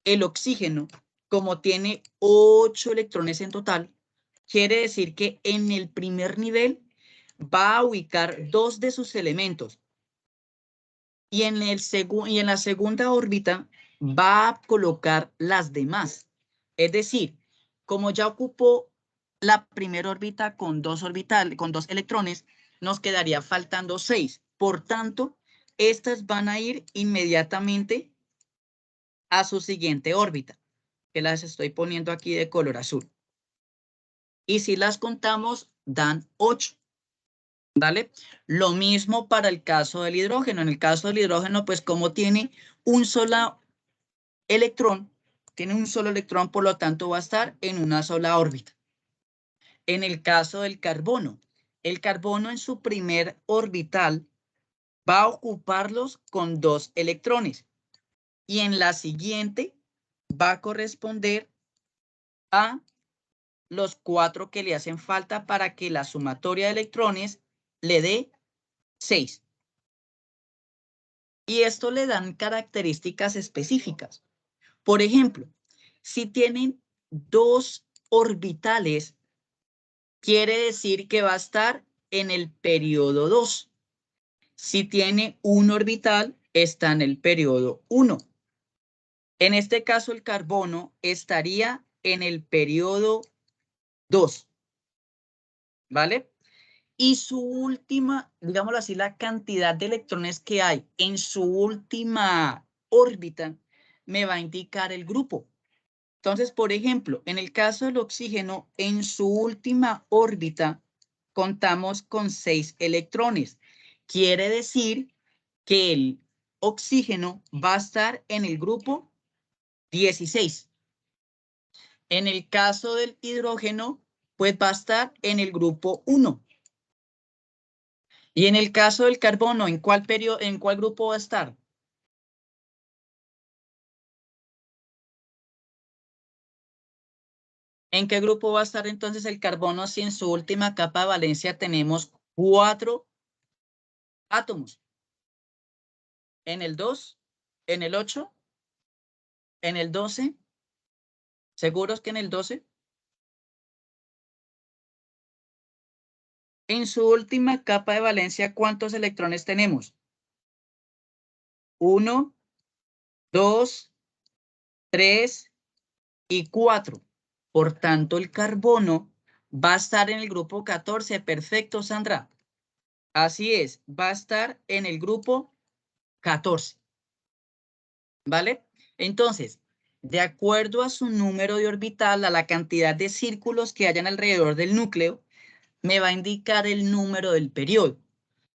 el oxígeno, como tiene 8 electrones en total, quiere decir que en el primer nivel va a ubicar 2 de sus elementos y en la segunda órbita va a colocar las demás. Es decir, como ya ocupó la primera órbita con 2 electrones, nos quedaría faltando 6. Por tanto, estas van a ir inmediatamente a su siguiente órbita, que las estoy poniendo aquí de color azul. Y si las contamos, dan 8. ¿Vale? Lo mismo para el caso del hidrógeno. En el caso del hidrógeno, pues como tiene un solo electrón, por lo tanto va a estar en una sola órbita. En el caso del carbono, el carbono en su primer orbital va a ocuparlos con 2 electrones y en la siguiente va a corresponder a los 4 que le hacen falta para que la sumatoria de electrones le dé 6. Y esto le dan características específicas. Por ejemplo, si tienen 2 orbitales, quiere decir que va a estar en el periodo 2. Si tiene un orbital, está en el periodo 1. En este caso, el carbono estaría en el periodo 2, ¿vale? Y su última, digámoslo así, la cantidad de electrones que hay en su última órbita me va a indicar el grupo. Entonces, por ejemplo, en el caso del oxígeno, en su última órbita contamos con 6 electrones. Quiere decir que el oxígeno va a estar en el grupo 16. En el caso del hidrógeno, pues va a estar en el grupo 1. Y en el caso del carbono, ¿en cuál grupo va a estar? ¿En qué grupo va a estar entonces el carbono si en su última capa de valencia tenemos 4 átomos? ¿En el 2? ¿En el 8? ¿En el 12? ¿Seguros que en el 12? En su última capa de valencia, ¿cuántos electrones tenemos? 1, 2, 3 y 4. Por tanto, el carbono va a estar en el grupo 14. Perfecto, Sandra. Así es, va a estar en el grupo 14. ¿Vale? Entonces, de acuerdo a su número de orbital, a la cantidad de círculos que hayan alrededor del núcleo, me va a indicar el número del periodo.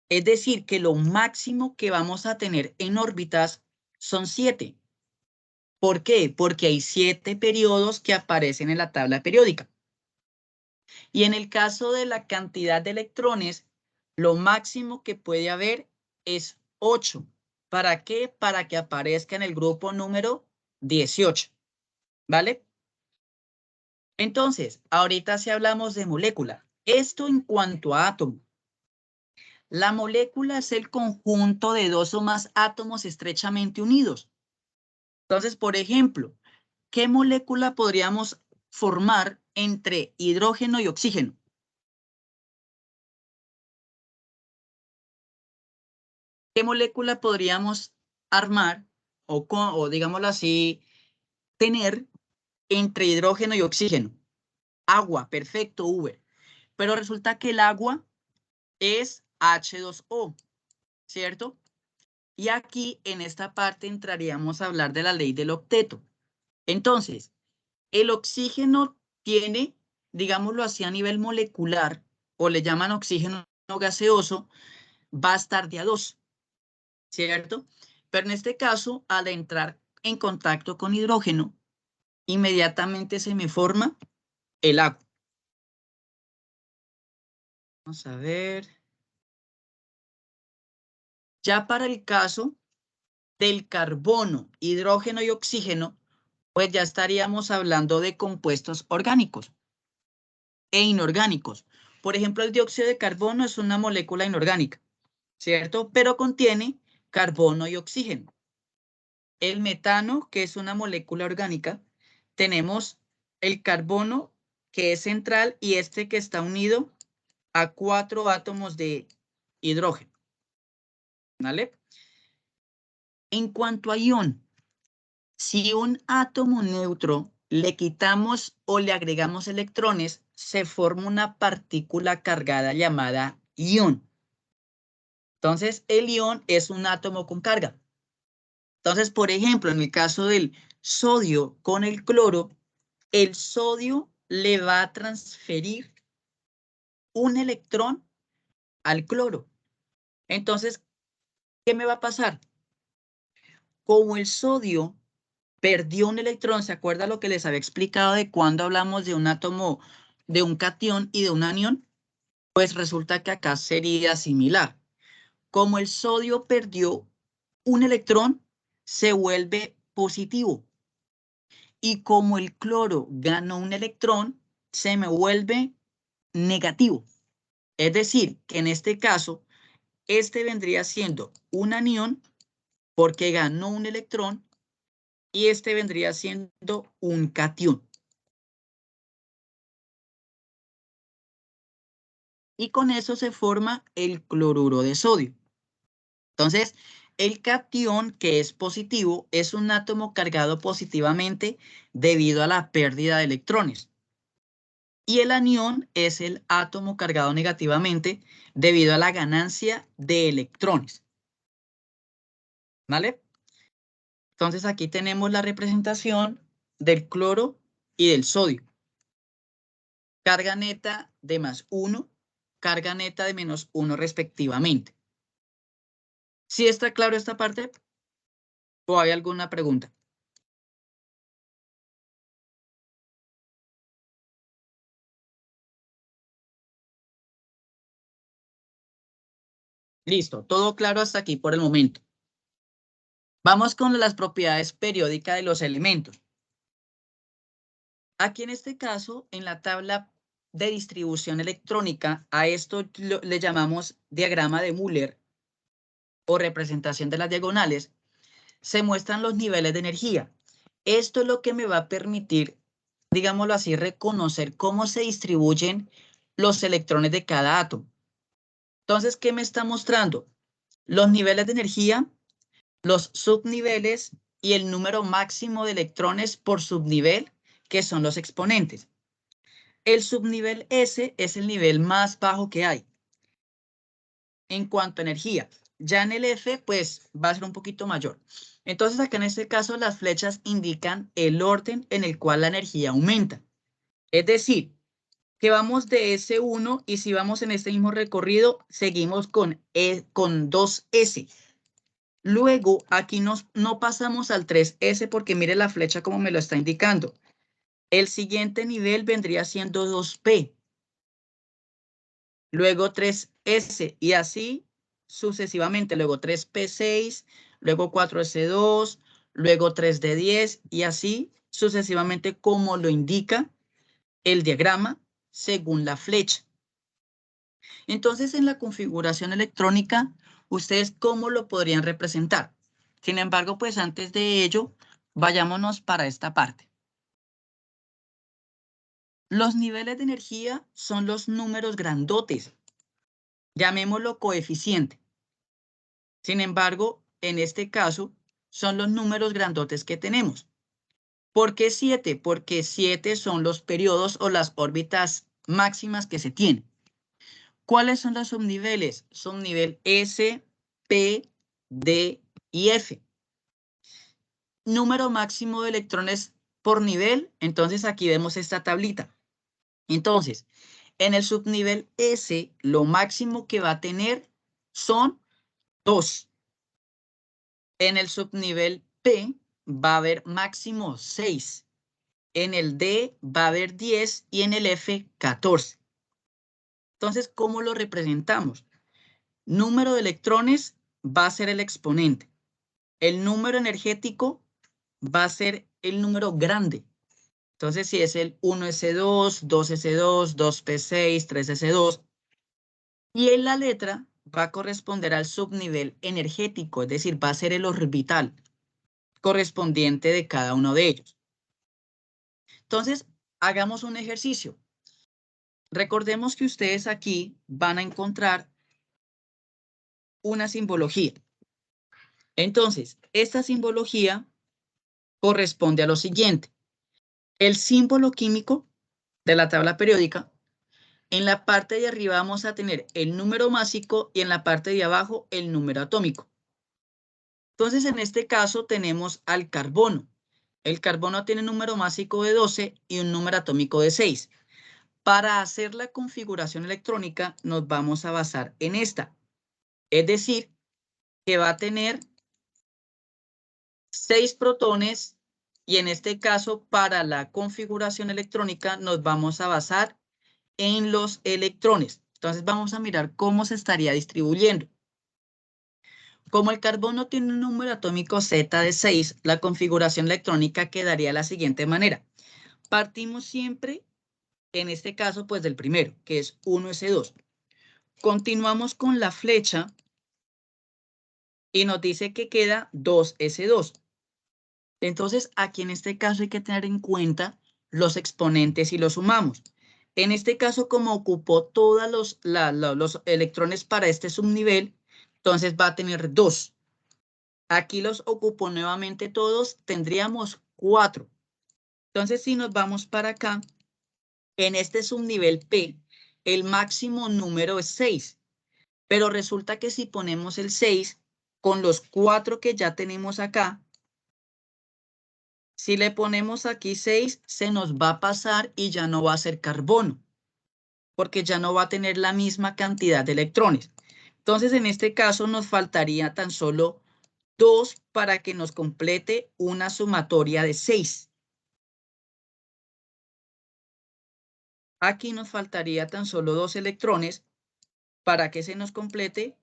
Es decir, que lo máximo que vamos a tener en órbitas son 7. ¿Por qué? Porque hay 7 periodos que aparecen en la tabla periódica. Y en el caso de la cantidad de electrones, lo máximo que puede haber es 8. ¿Para qué? Para que aparezca en el grupo número 18. ¿Vale? Entonces, ahorita sí hablamos de molécula. Esto en cuanto a átomo. La molécula es el conjunto de 2 o más átomos estrechamente unidos. Entonces, por ejemplo, ¿qué molécula podríamos formar entre hidrógeno y oxígeno? ¿Qué molécula podríamos armar o digámoslo así, tener entre hidrógeno y oxígeno? Agua, perfecto, Uber. Pero resulta que el agua es H2O, ¿cierto? Y aquí en esta parte entraríamos a hablar de la ley del octeto. Entonces, el oxígeno tiene, digámoslo así a nivel molecular, o le llaman oxígeno gaseoso, va a estar de a 2, ¿cierto? Pero en este caso, al entrar en contacto con hidrógeno, inmediatamente se me forma el agua. Vamos a ver. Ya para el caso del carbono, hidrógeno y oxígeno, pues ya estaríamos hablando de compuestos orgánicos e inorgánicos. Por ejemplo, el dióxido de carbono es una molécula inorgánica, ¿cierto? Pero contiene carbono y oxígeno. El metano, que es una molécula orgánica, tenemos el carbono, que es central, y este que está unido a 4 átomos de hidrógeno, ¿vale? En cuanto a ion, si un átomo neutro le quitamos o le agregamos electrones, se forma una partícula cargada llamada ion. Entonces, el ion es un átomo con carga. Entonces, por ejemplo, en el caso del sodio con el cloro, el sodio le va a transferir un electrón al cloro. Entonces, ¿qué me va a pasar? Como el sodio perdió un electrón, ¿se acuerda lo que les había explicado de cuando hablamos de un átomo, de un catión y de un anión? Pues resulta que acá sería similar. Como el sodio perdió un electrón, se vuelve positivo. Y como el cloro ganó un electrón, se me vuelve negativo. Es decir, que en este caso, este vendría siendo un anión porque ganó un electrón y este vendría siendo un catión. Y con eso se forma el cloruro de sodio. Entonces, el catión, que es positivo, es un átomo cargado positivamente debido a la pérdida de electrones. Y el anión es el átomo cargado negativamente debido a la ganancia de electrones. ¿Vale? Entonces aquí tenemos la representación del cloro y del sodio. Carga neta de +1, carga neta de -1 respectivamente. ¿Sí está claro esta parte? ¿O hay alguna pregunta? Listo, todo claro hasta aquí por el momento. Vamos con las propiedades periódicas de los elementos. Aquí en este caso, en la tabla de distribución electrónica, a esto le llamamos diagrama de Müller o representación de las diagonales, se muestran los niveles de energía. Esto es lo que me va a permitir, digámoslo así, reconocer cómo se distribuyen los electrones de cada átomo. Entonces, ¿qué me está mostrando? Los niveles de energía, los subniveles y el número máximo de electrones por subnivel, que son los exponentes. El subnivel S es el nivel más bajo que hay en cuanto a energía. Ya en el F, pues va a ser un poquito mayor. Entonces, acá en este caso, las flechas indican el orden en el cual la energía aumenta. Es decir, que vamos de S1 y si vamos en este mismo recorrido, seguimos con 2S. Luego, aquí no pasamos al 3S porque mire la flecha como me lo está indicando. El siguiente nivel vendría siendo 2P. Luego 3S y así sucesivamente. Luego 3P6, luego 4S2, luego 3D10 y así sucesivamente como lo indica el diagrama según la flecha. Entonces, en la configuración electrónica, ¿ustedes cómo lo podrían representar? Sin embargo, pues antes de ello, vayámonos para esta parte. Los niveles de energía son los números grandotes. Llamémoslo coeficiente. Sin embargo, en este caso, son los números grandotes que tenemos. ¿Por qué 7? Porque 7 son los periodos o las órbitas máximas que se tienen. ¿Cuáles son los subniveles? Subnivel S, P, D y F. Número máximo de electrones por nivel. Entonces aquí vemos esta tablita. Entonces, en el subnivel S, lo máximo que va a tener son 2. En el subnivel P va a haber máximo 6. En el D va a haber 10 y en el F 14. Entonces, ¿cómo lo representamos? Número de electrones va a ser el exponente. El número energético va a ser el número grande. Entonces, si es el 1S2, 2S2, 2P6, 3S2. Y en la letra va a corresponder al subnivel energético, es decir, va a ser el orbital correspondiente de cada uno de ellos. Entonces, hagamos un ejercicio. Recordemos que ustedes aquí van a encontrar una simbología. Entonces, esta simbología corresponde a lo siguiente. El símbolo químico de la tabla periódica, en la parte de arriba vamos a tener el número másico y en la parte de abajo el número atómico. Entonces, en este caso tenemos al carbono. El carbono tiene un número másico de 12 y un número atómico de 6. Para hacer la configuración electrónica nos vamos a basar en esta. Es decir, que va a tener 6 protones y en este caso para la configuración electrónica nos vamos a basar en los electrones. Entonces vamos a mirar cómo se estaría distribuyendo. Como el carbono tiene un número atómico Z de 6, la configuración electrónica quedaría de la siguiente manera. Partimos siempre, en este caso, pues del primero, que es 1s2. Continuamos con la flecha y nos dice que queda 2s2. Entonces, aquí en este caso hay que tener en cuenta los exponentes y los sumamos. En este caso, como ocupó todos los electrones para este subnivel, entonces va a tener 2. Aquí los ocupó nuevamente todos, tendríamos 4. Entonces, si nos vamos para acá, en este subnivel P, el máximo número es 6. Pero resulta que si ponemos el 6 con los 4 que ya tenemos acá, si le ponemos aquí 6, se nos va a pasar y ya no va a ser carbono, porque ya no va a tener la misma cantidad de electrones. Entonces, en este caso nos faltaría tan solo 2 para que nos complete una sumatoria de 6. Aquí nos faltaría tan solo 2 electrones para que se nos complete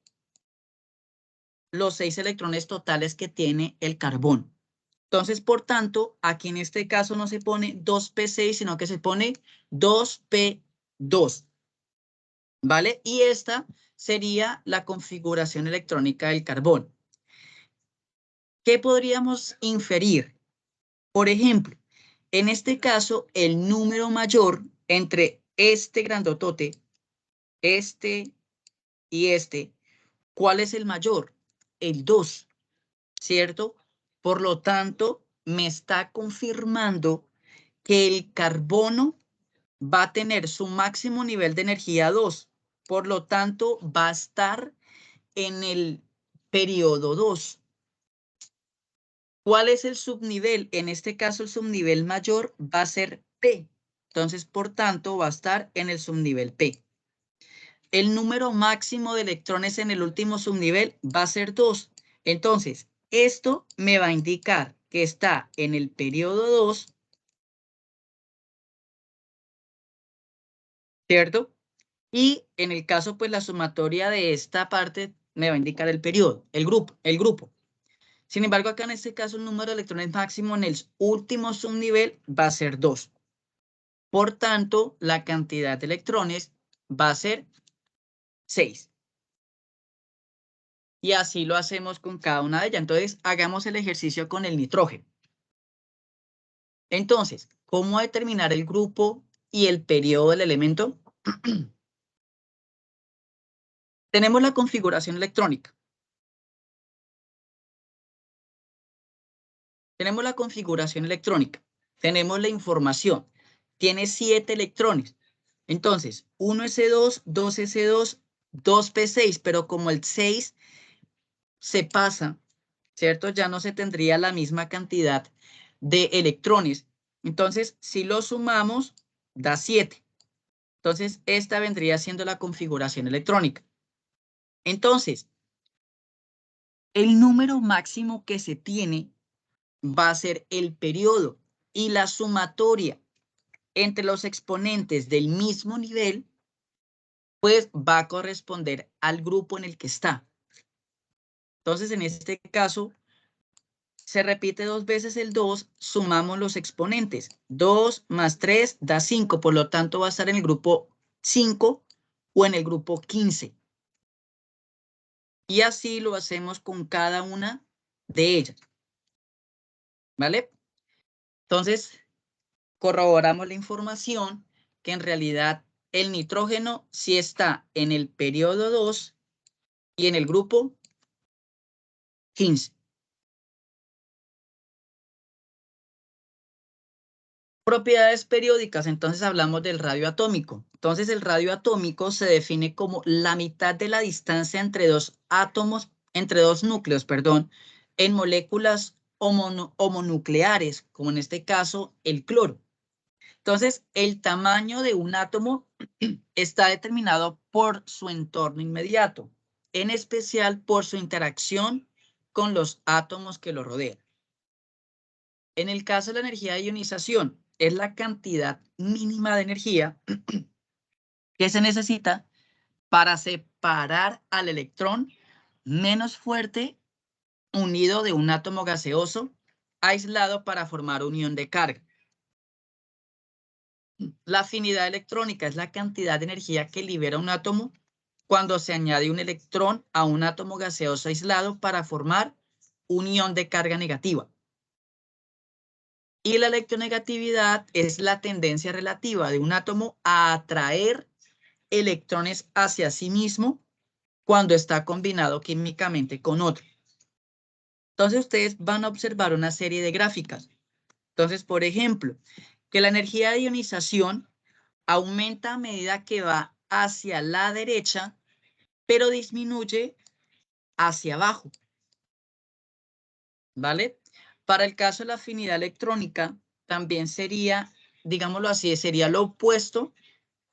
los 6 electrones totales que tiene el carbono. Entonces, por tanto, aquí en este caso no se pone 2p6, sino que se pone 2p2. ¿Vale? Y esta sería la configuración electrónica del carbono. ¿Qué podríamos inferir? Por ejemplo, en este caso, el número mayor entre este grandotote, este y este, ¿cuál es el mayor? El 2, ¿cierto? Por lo tanto, me está confirmando que el carbono va a tener su máximo nivel de energía 2. Por lo tanto, va a estar en el periodo 2. ¿Cuál es el subnivel? En este caso, el subnivel mayor va a ser P. Entonces, por tanto, va a estar en el subnivel P. El número máximo de electrones en el último subnivel va a ser 2. Entonces, esto me va a indicar que está en el periodo 2, ¿cierto? Y en el caso, pues la sumatoria de esta parte me va a indicar el periodo, el grupo. Sin embargo, acá en este caso, el número de electrones máximo en el último subnivel va a ser 2. Por tanto, la cantidad de electrones va a ser 6. Y así lo hacemos con cada una de ellas. Entonces, hagamos el ejercicio con el nitrógeno. Entonces, ¿cómo determinar el grupo y el periodo del elemento? Tenemos la configuración electrónica. Tenemos la configuración electrónica. Tenemos la información. Tiene 7 electrones. Entonces, 1s2, 2s2, 2p6, pero como el 6 se pasa, ¿cierto? Ya no se tendría la misma cantidad de electrones. Entonces, si lo sumamos, da 7. Entonces, esta vendría siendo la configuración electrónica. Entonces, el número máximo que se tiene va a ser el periodo y la sumatoria entre los exponentes del mismo nivel, pues va a corresponder al grupo en el que está. Entonces, en este caso, se repite 2 veces el 2, sumamos los exponentes. 2 más 3 da 5, por lo tanto va a estar en el grupo 5 o en el grupo 15. Y así lo hacemos con cada una de ellas. ¿Vale? Entonces, corroboramos la información que en realidad el nitrógeno sí está en el periodo 2 y en el grupo 15. Propiedades periódicas, entonces hablamos del radio atómico. Entonces el radio atómico se define como la mitad de la distancia entre dos átomos, entre dos núcleos, perdón, en moléculas homonucleares, como en este caso el cloro. Entonces, el tamaño de un átomo está determinado por su entorno inmediato, en especial por su interacción con los átomos que lo rodean. En el caso de la energía de ionización, es la cantidad mínima de energía que se necesita para separar al electrón menos fuerte unido de un átomo gaseoso aislado para formar unión de carga. La afinidad electrónica es la cantidad de energía que libera un átomo cuando se añade un electrón a un átomo gaseoso aislado para formar unión de carga negativa. Y la electronegatividad es la tendencia relativa de un átomo a atraer electrones hacia sí mismo cuando está combinado químicamente con otro. Entonces ustedes van a observar una serie de gráficas. Entonces, por ejemplo, que la energía de ionización aumenta a medida que va hacia la derecha, pero disminuye hacia abajo. ¿Vale? Para el caso de la afinidad electrónica, también sería, digámoslo así, sería lo opuesto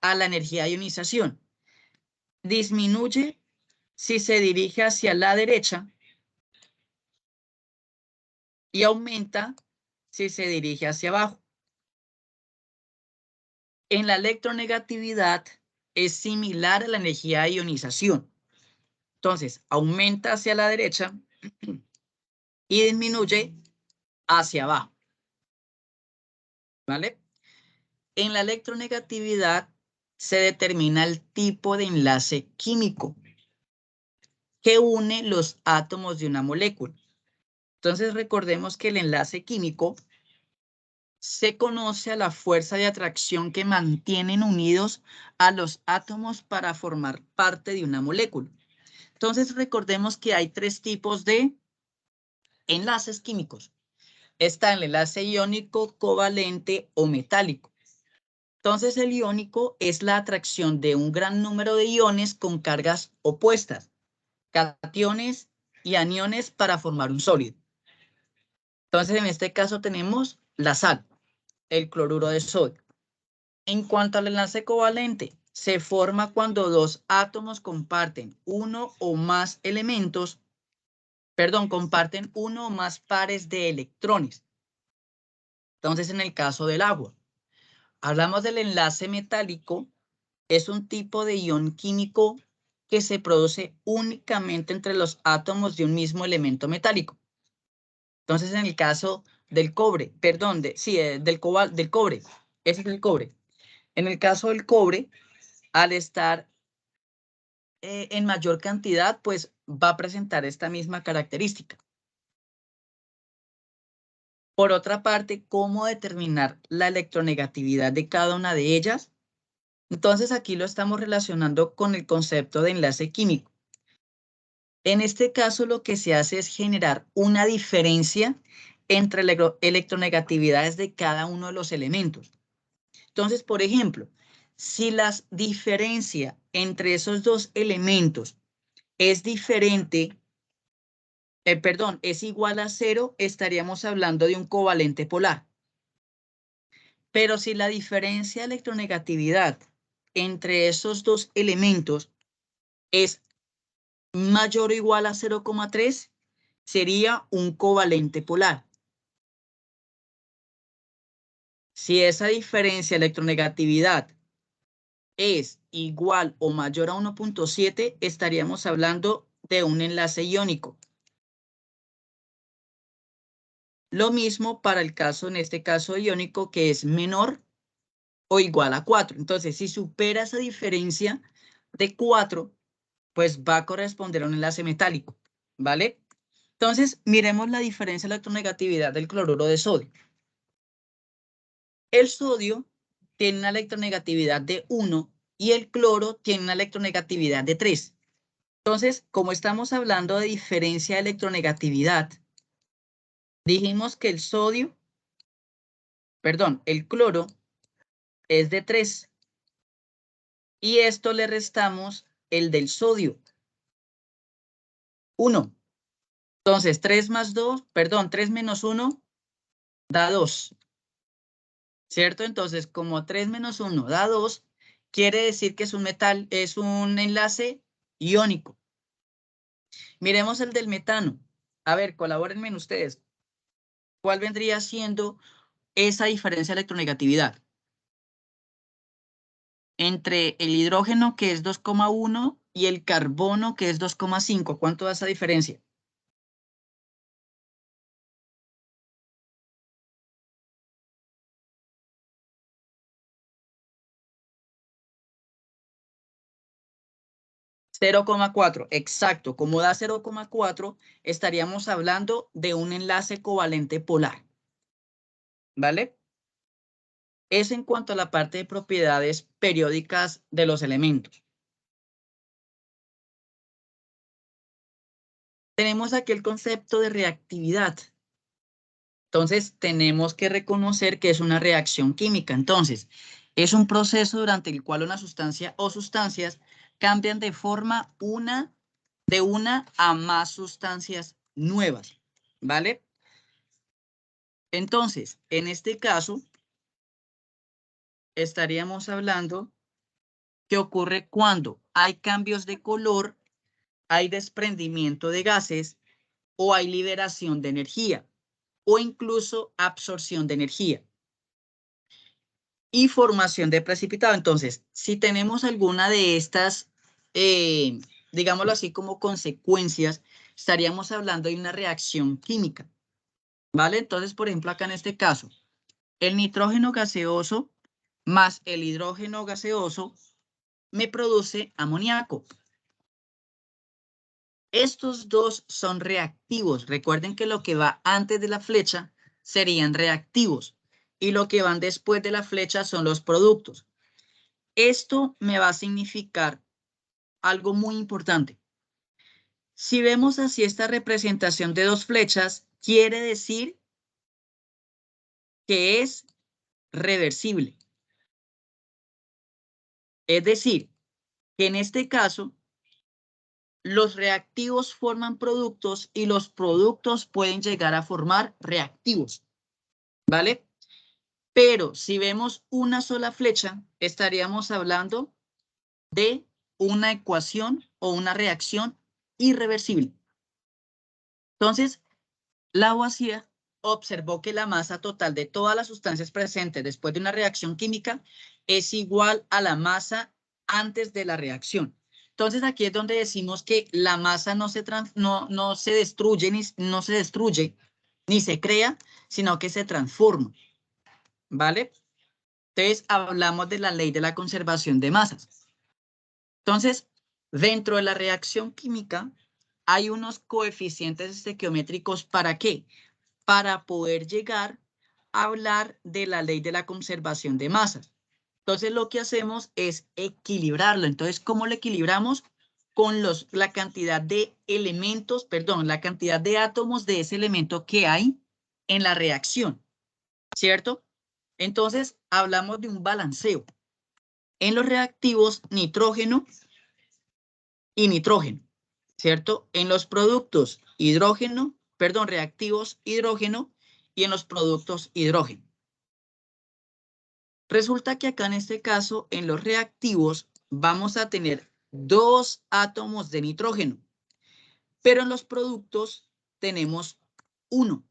a la energía de ionización. Disminuye si se dirige hacia la derecha y aumenta si se dirige hacia abajo. En la electronegatividad es similar a la energía de ionización. Entonces, aumenta hacia la derecha y disminuye hacia abajo. ¿Vale? En la electronegatividad se determina el tipo de enlace químico que une los átomos de una molécula. Entonces, recordemos que el enlace químico se conoce a la fuerza de atracción que mantienen unidos a los átomos para formar parte de una molécula. Entonces, recordemos que hay tres tipos de enlaces químicos. Está el enlace iónico, covalente o metálico. Entonces, el iónico es la atracción de un gran número de iones con cargas opuestas, cationes y aniones para formar un sólido. Entonces, en este caso tenemos la sal, el cloruro de sodio. En cuanto al enlace covalente, se forma cuando dos átomos comparten uno o más pares de electrones. Entonces, en el caso del agua, hablamos del enlace metálico, es un tipo de ion químico que se produce únicamente entre los átomos de un mismo elemento metálico. Entonces, en el caso del cobre, del cobre, ese es el cobre. En el caso del cobre, al estar en mayor cantidad, pues va a presentar esta misma característica. Por otra parte, ¿cómo determinar la electronegatividad de cada una de ellas? Entonces, aquí lo estamos relacionando con el concepto de enlace químico. En este caso, lo que se hace es generar una diferencia entre electronegatividades de cada uno de los elementos. Entonces, por ejemplo, si la diferencia entre esos dos elementos es diferente, es igual a 0, estaríamos hablando de un covalente polar. Pero si la diferencia de electronegatividad entre esos dos elementos es mayor o igual a 0,3, sería un covalente polar. Si esa diferencia de electronegatividad es igual o mayor a 1,7, estaríamos hablando de un enlace iónico. Lo mismo para el caso, en este caso iónico, que es menor o igual a 4. Entonces, si supera esa diferencia de 4, pues va a corresponder a un enlace metálico, ¿vale? Entonces, miremos la diferencia de electronegatividad del cloruro de sodio. El sodio tiene una electronegatividad de 1 y el cloro tiene una electronegatividad de 3. Entonces, como estamos hablando de diferencia de electronegatividad, dijimos que el cloro es de 3 y esto le restamos el del sodio, 1. Entonces, 3 menos 1 da 2, ¿cierto? Entonces, como 3 menos 1 da 2, quiere decir que es un enlace iónico. Miremos el del metano. A ver, colabórenme ustedes. ¿Cuál vendría siendo esa diferencia de electronegatividad? Entre el hidrógeno, que es 2,1, y el carbono, que es 2,5. ¿Cuánto da esa diferencia? $0,4, exacto. Como da 0,4, estaríamos hablando de un enlace covalente polar, ¿vale? Es en cuanto a la parte de propiedades periódicas de los elementos. Tenemos aquí el concepto de reactividad. Entonces, tenemos que reconocer que es una reacción química. Entonces, es un proceso durante el cual una sustancia o sustancias cambian de forma de una a más sustancias nuevas, ¿vale? Entonces, en este caso, estaríamos hablando que ocurre cuando hay cambios de color, hay desprendimiento de gases o hay liberación de energía o incluso absorción de energía y formación de precipitado. Entonces, si tenemos alguna de estas, digámoslo así, como consecuencias, estaríamos hablando de una reacción química, ¿vale? Entonces, por ejemplo, acá en este caso, el nitrógeno gaseoso más el hidrógeno gaseoso me produce amoníaco. Estos dos son reactivos. Recuerden que lo que va antes de la flecha serían reactivos y lo que van después de la flecha son los productos. Esto me va a significar algo muy importante. Si vemos así esta representación de dos flechas, quiere decir que es reversible. Es decir, que en este caso, los reactivos forman productos y los productos pueden llegar a formar reactivos, ¿vale? Pero si vemos una sola flecha, estaríamos hablando de una ecuación o una reacción irreversible. Entonces, Lavoisier observó que la masa total de todas las sustancias presentes después de una reacción química es igual a la masa antes de la reacción. Entonces, aquí es donde decimos que la masa no se destruye, ni se crea, sino que se transforma, ¿vale? Entonces, hablamos de la ley de la conservación de masas. Entonces, dentro de la reacción química, hay unos coeficientes estequiométricos. ¿Para qué? Para poder llegar a hablar de la ley de la conservación de masas. Entonces, lo que hacemos es equilibrarlo. Entonces, ¿cómo lo equilibramos? Con la cantidad de elementos, perdón, la cantidad de átomos de ese elemento que hay en la reacción, ¿cierto? Entonces, hablamos de un balanceo. En los reactivos, nitrógeno y nitrógeno, ¿cierto? En los productos, hidrógeno, perdón, reactivos, hidrógeno, y en los productos, hidrógeno. Resulta que acá en este caso, en los reactivos, vamos a tener 2 átomos de nitrógeno, pero en los productos tenemos 1.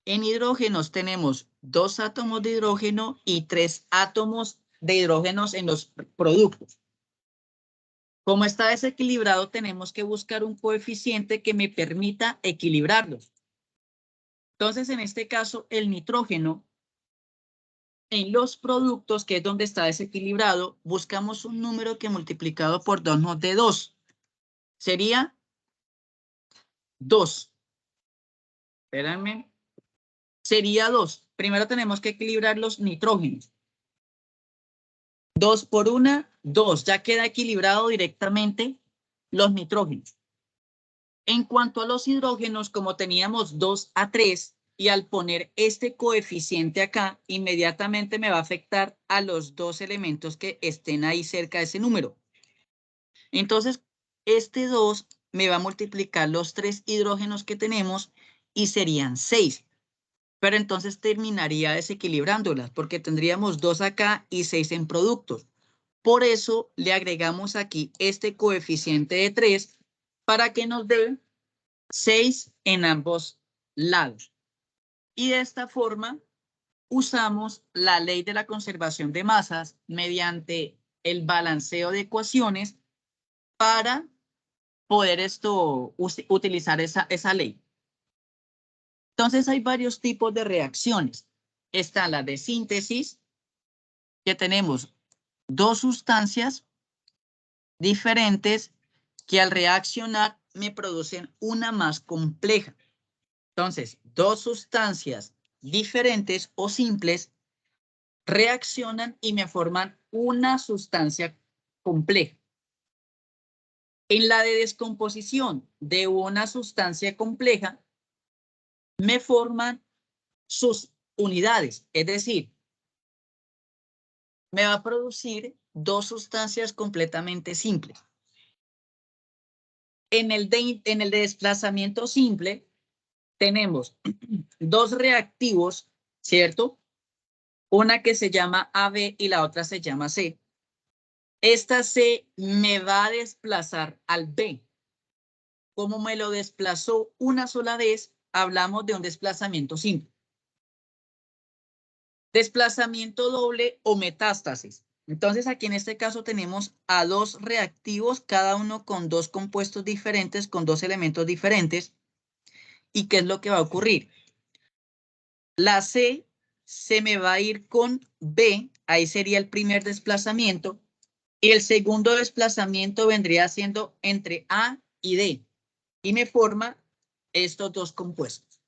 En hidrógenos tenemos 2 átomos de hidrógeno y 3 átomos de hidrógenos en los productos. Como está desequilibrado, tenemos que buscar un coeficiente que me permita equilibrarlos. Entonces, en este caso, el nitrógeno, en los productos, que es donde está desequilibrado, buscamos un número que multiplicado por 2 nos dé 2. Sería 2. Espérenme. Sería 2. Primero tenemos que equilibrar los nitrógenos. 2 por 1, 2. Ya queda equilibrado directamente los nitrógenos. En cuanto a los hidrógenos, como teníamos 2 a 3, y al poner este coeficiente acá, inmediatamente me va a afectar a los 2 elementos que estén ahí cerca de ese número. Entonces, este 2 me va a multiplicar los 3 hidrógenos que tenemos y serían 6. Pero entonces terminaría desequilibrándolas porque tendríamos 2 acá y 6 en productos. Por eso le agregamos aquí este coeficiente de 3 para que nos dé 6 en ambos lados. Y de esta forma usamos la ley de la conservación de masas mediante el balanceo de ecuaciones para poder utilizar esa ley. Entonces hay varios tipos de reacciones. Está la de síntesis, que tenemos dos sustancias diferentes que al reaccionar me producen una más compleja. Entonces, dos sustancias diferentes o simples reaccionan y me forman una sustancia compleja. En la de descomposición de una sustancia compleja, me forman sus unidades, es decir, me va a producir dos sustancias completamente simples. En el de desplazamiento simple, tenemos dos reactivos, ¿cierto? Una que se llama AB y la otra se llama C. Esta C me va a desplazar al B. Como me lo desplazó una sola vez, hablamos de un desplazamiento simple. Desplazamiento doble o metástasis. Entonces, aquí en este caso tenemos a dos reactivos, cada uno con dos compuestos diferentes, con dos elementos diferentes. ¿Y qué es lo que va a ocurrir? La C se me va a ir con B, ahí sería el primer desplazamiento, y el segundo desplazamiento vendría siendo entre A y D, y me forma estos dos compuestos.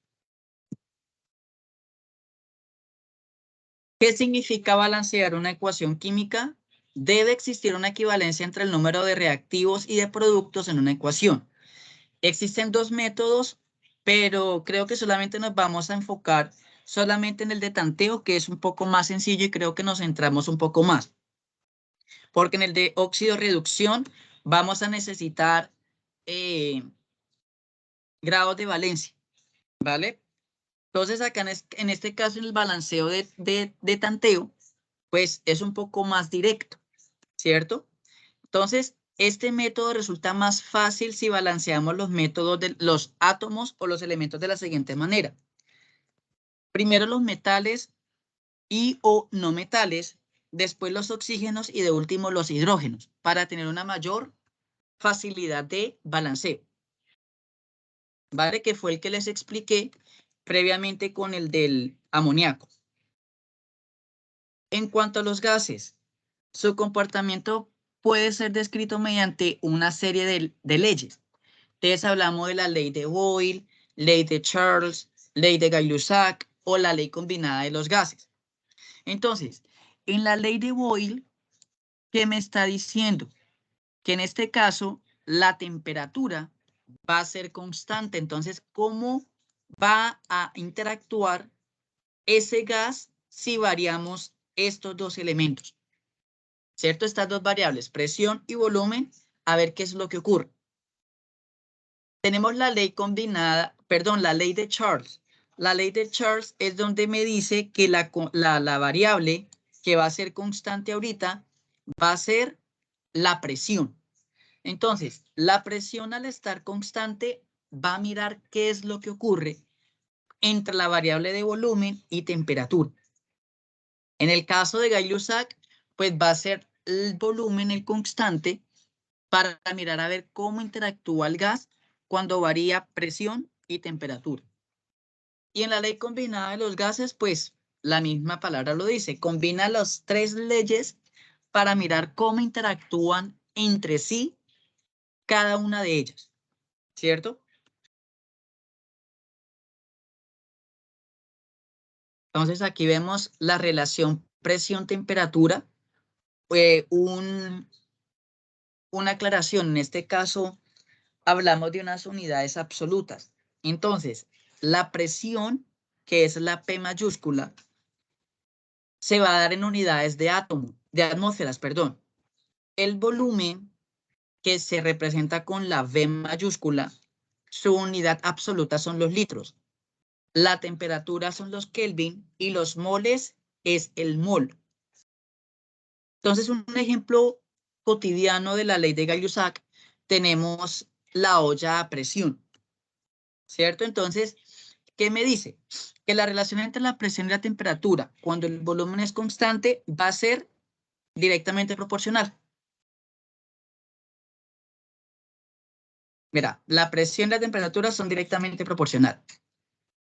¿Qué significa balancear una ecuación química? Debe existir una equivalencia entre el número de reactivos y de productos en una ecuación. Existen dos métodos, pero creo que solamente nos vamos a enfocar solamente en el de tanteo, que es un poco más sencillo y creo que nos centramos un poco más. Porque en el de óxido reducción vamos a necesitar grados de valencia, ¿vale? Entonces acá en este caso en el balanceo de tanteo, pues es un poco más directo, ¿cierto? Entonces, este método resulta más fácil si balanceamos los métodos de los átomos o los elementos de la siguiente manera. Primero los metales y o no metales, después los oxígenos y de último los hidrógenos, para tener una mayor facilidad de balanceo. ¿Vale? Que fue el que les expliqué previamente con el del amoníaco. En cuanto a los gases, su comportamiento puede ser descrito mediante una serie de leyes. Entonces hablamos de la ley de Boyle, ley de Charles, ley de Gay-Lussac o la ley combinada de los gases. Entonces, en la ley de Boyle, ¿qué me está diciendo? Que en este caso la temperatura va a ser constante. Entonces, ¿cómo va a interactuar ese gas si variamos estos dos elementos? ¿Cierto? Estas dos variables, presión y volumen, a ver qué es lo que ocurre. Tenemos la ley combinada, perdón, la ley de Charles. La ley de Charles es donde me dice que la variable que va a ser constante ahorita va a ser la presión. Entonces, la presión al estar constante va a mirar qué es lo que ocurre entre la variable de volumen y temperatura. En el caso de Gay-Lussac, pues va a ser el volumen, el constante, para mirar a ver cómo interactúa el gas cuando varía presión y temperatura. Y en la ley combinada de los gases, pues la misma palabra lo dice, combina las tres leyes para mirar cómo interactúan entre sí cada una de ellas, ¿cierto? Entonces aquí vemos la relación presión-temperatura. Una aclaración, en este caso hablamos de unas unidades absolutas. Entonces, la presión, que es la P mayúscula, se va a dar en unidades de atmósferas, perdón. El volumen, que se representa con la V mayúscula, su unidad absoluta son los litros. La temperatura son los Kelvin y los moles es el mol. Entonces, un ejemplo cotidiano de la ley de Gay-Lussac, tenemos la olla a presión, ¿cierto? Entonces, ¿qué me dice? Que la relación entre la presión y la temperatura, cuando el volumen es constante, va a ser directamente proporcional. Mira, la presión y la temperatura son directamente proporcionales.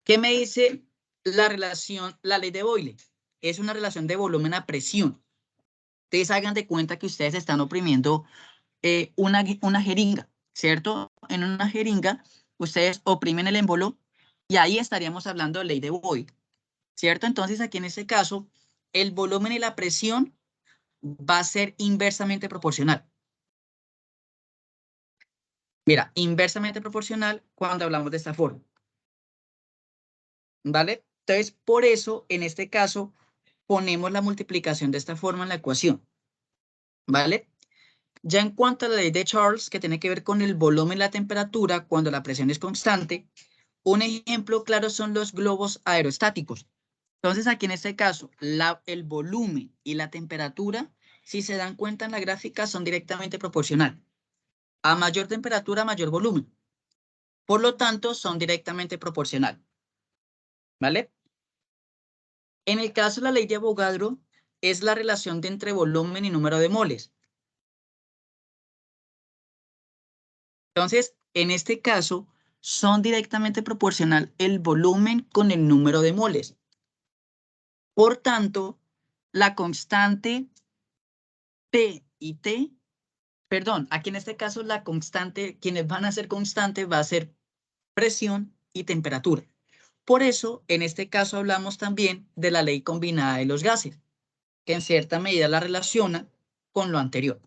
¿Qué me dice la relación, la ley de Boyle? Es una relación de volumen a presión. Ustedes hagan de cuenta que ustedes están oprimiendo una jeringa, ¿cierto? En una jeringa, ustedes oprimen el émbolo y ahí estaríamos hablando de ley de Boyle, ¿cierto? Entonces, aquí en este caso, el volumen y la presión va a ser inversamente proporcional. Mira, inversamente proporcional cuando hablamos de esta forma. ¿Vale? Entonces, por eso, en este caso, ponemos la multiplicación de esta forma en la ecuación. ¿Vale? Ya en cuanto a la ley de Charles, que tiene que ver con el volumen y la temperatura cuando la presión es constante, un ejemplo claro son los globos aerostáticos. Entonces, aquí en este caso, el volumen y la temperatura, si se dan cuenta en la gráfica, son directamente proporcionales. A mayor temperatura, mayor volumen. Por lo tanto, son directamente proporcionales. ¿Vale? En el caso de la ley de Avogadro, es la relación de entre volumen y número de moles. Entonces, en este caso, son directamente proporcional el volumen con el número de moles. Por tanto, la constante P y T, perdón, aquí en este caso la constante, quienes van a ser constantes va a ser presión y temperatura. Por eso, en este caso hablamos también de la ley combinada de los gases, que en cierta medida la relaciona con lo anterior.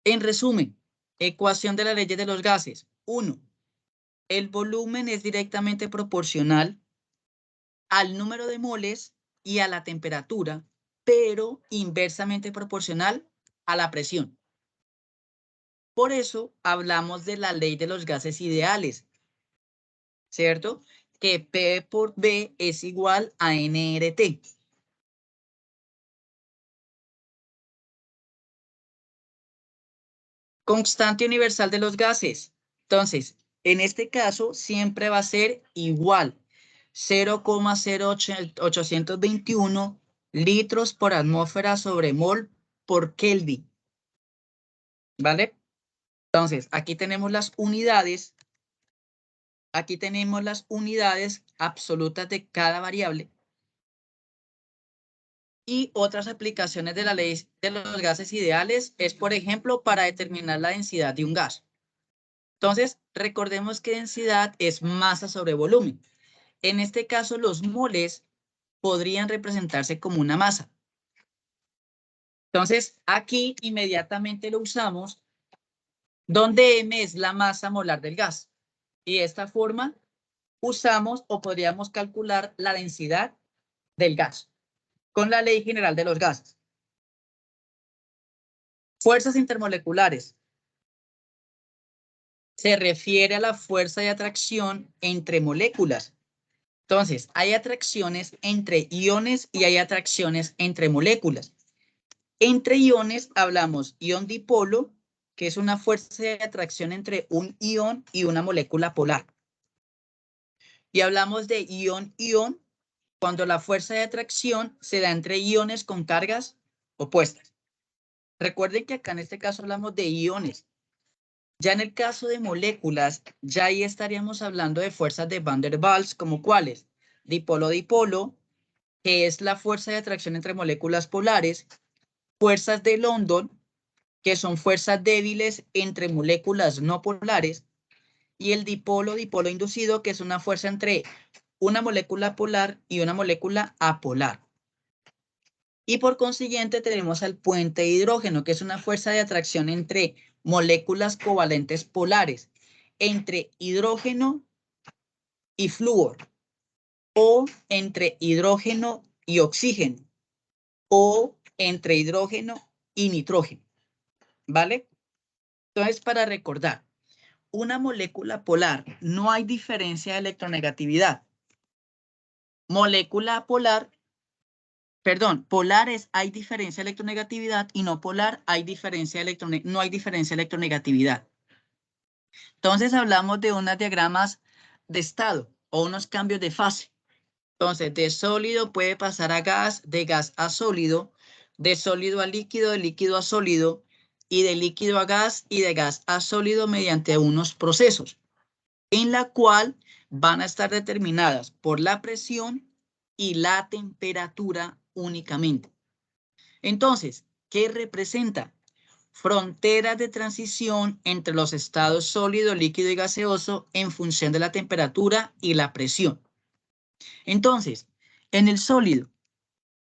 En resumen, ecuación de la ley de los gases. 1. El volumen es directamente proporcional al número de moles y a la temperatura, pero inversamente proporcional a la presión. Por eso hablamos de la ley de los gases ideales, ¿cierto? Que P por B es igual a nRT. Constante universal de los gases. Entonces, en este caso siempre va a ser igual. 0,0821 litros por atmósfera sobre mol por Kelvin. ¿Vale? Entonces, aquí tenemos las unidades. Aquí tenemos las unidades absolutas de cada variable. Y otras aplicaciones de la ley de los gases ideales es, por ejemplo, para determinar la densidad de un gas. Entonces, recordemos que densidad es masa sobre volumen. En este caso, los moles podrían representarse como una masa. Entonces, aquí inmediatamente lo usamos, donde M es la masa molar del gas. Y de esta forma usamos o podríamos calcular la densidad del gas con la ley general de los gases. Fuerzas intermoleculares. Se refiere a la fuerza de atracción entre moléculas. Entonces, hay atracciones entre iones y hay atracciones entre moléculas. Entre iones hablamos ion dipolo, que es una fuerza de atracción entre un ion y una molécula polar. Y hablamos de ion-ion cuando la fuerza de atracción se da entre iones con cargas opuestas. Recuerden que acá en este caso hablamos de iones. Ya en el caso de moléculas, ya ahí estaríamos hablando de fuerzas de Van der Waals, como cuáles, dipolo-dipolo, que es la fuerza de atracción entre moléculas polares, fuerzas de London, que son fuerzas débiles entre moléculas no polares, y el dipolo-dipolo inducido, que es una fuerza entre una molécula polar y una molécula apolar. Y por consiguiente tenemos al puente de hidrógeno, que es una fuerza de atracción entre moléculas covalentes polares, entre hidrógeno y flúor, o entre hidrógeno y oxígeno, o entre hidrógeno y nitrógeno, ¿vale? Entonces, para recordar, una molécula polar no hay diferencia de electronegatividad. Molécula polar, perdón, polares hay diferencia de electronegatividad y no polar hay diferencia de no hay diferencia de electronegatividad. Entonces hablamos de unos diagramas de estado o unos cambios de fase. Entonces, de sólido puede pasar a gas, de gas a sólido, de sólido a líquido, de líquido a sólido, y de líquido a gas y de gas a sólido mediante unos procesos, en la cual van a estar determinadas por la presión y la temperatura únicamente. Entonces, ¿qué representa? Fronteras de transición entre los estados sólido, líquido y gaseoso en función de la temperatura y la presión. Entonces, en el sólido,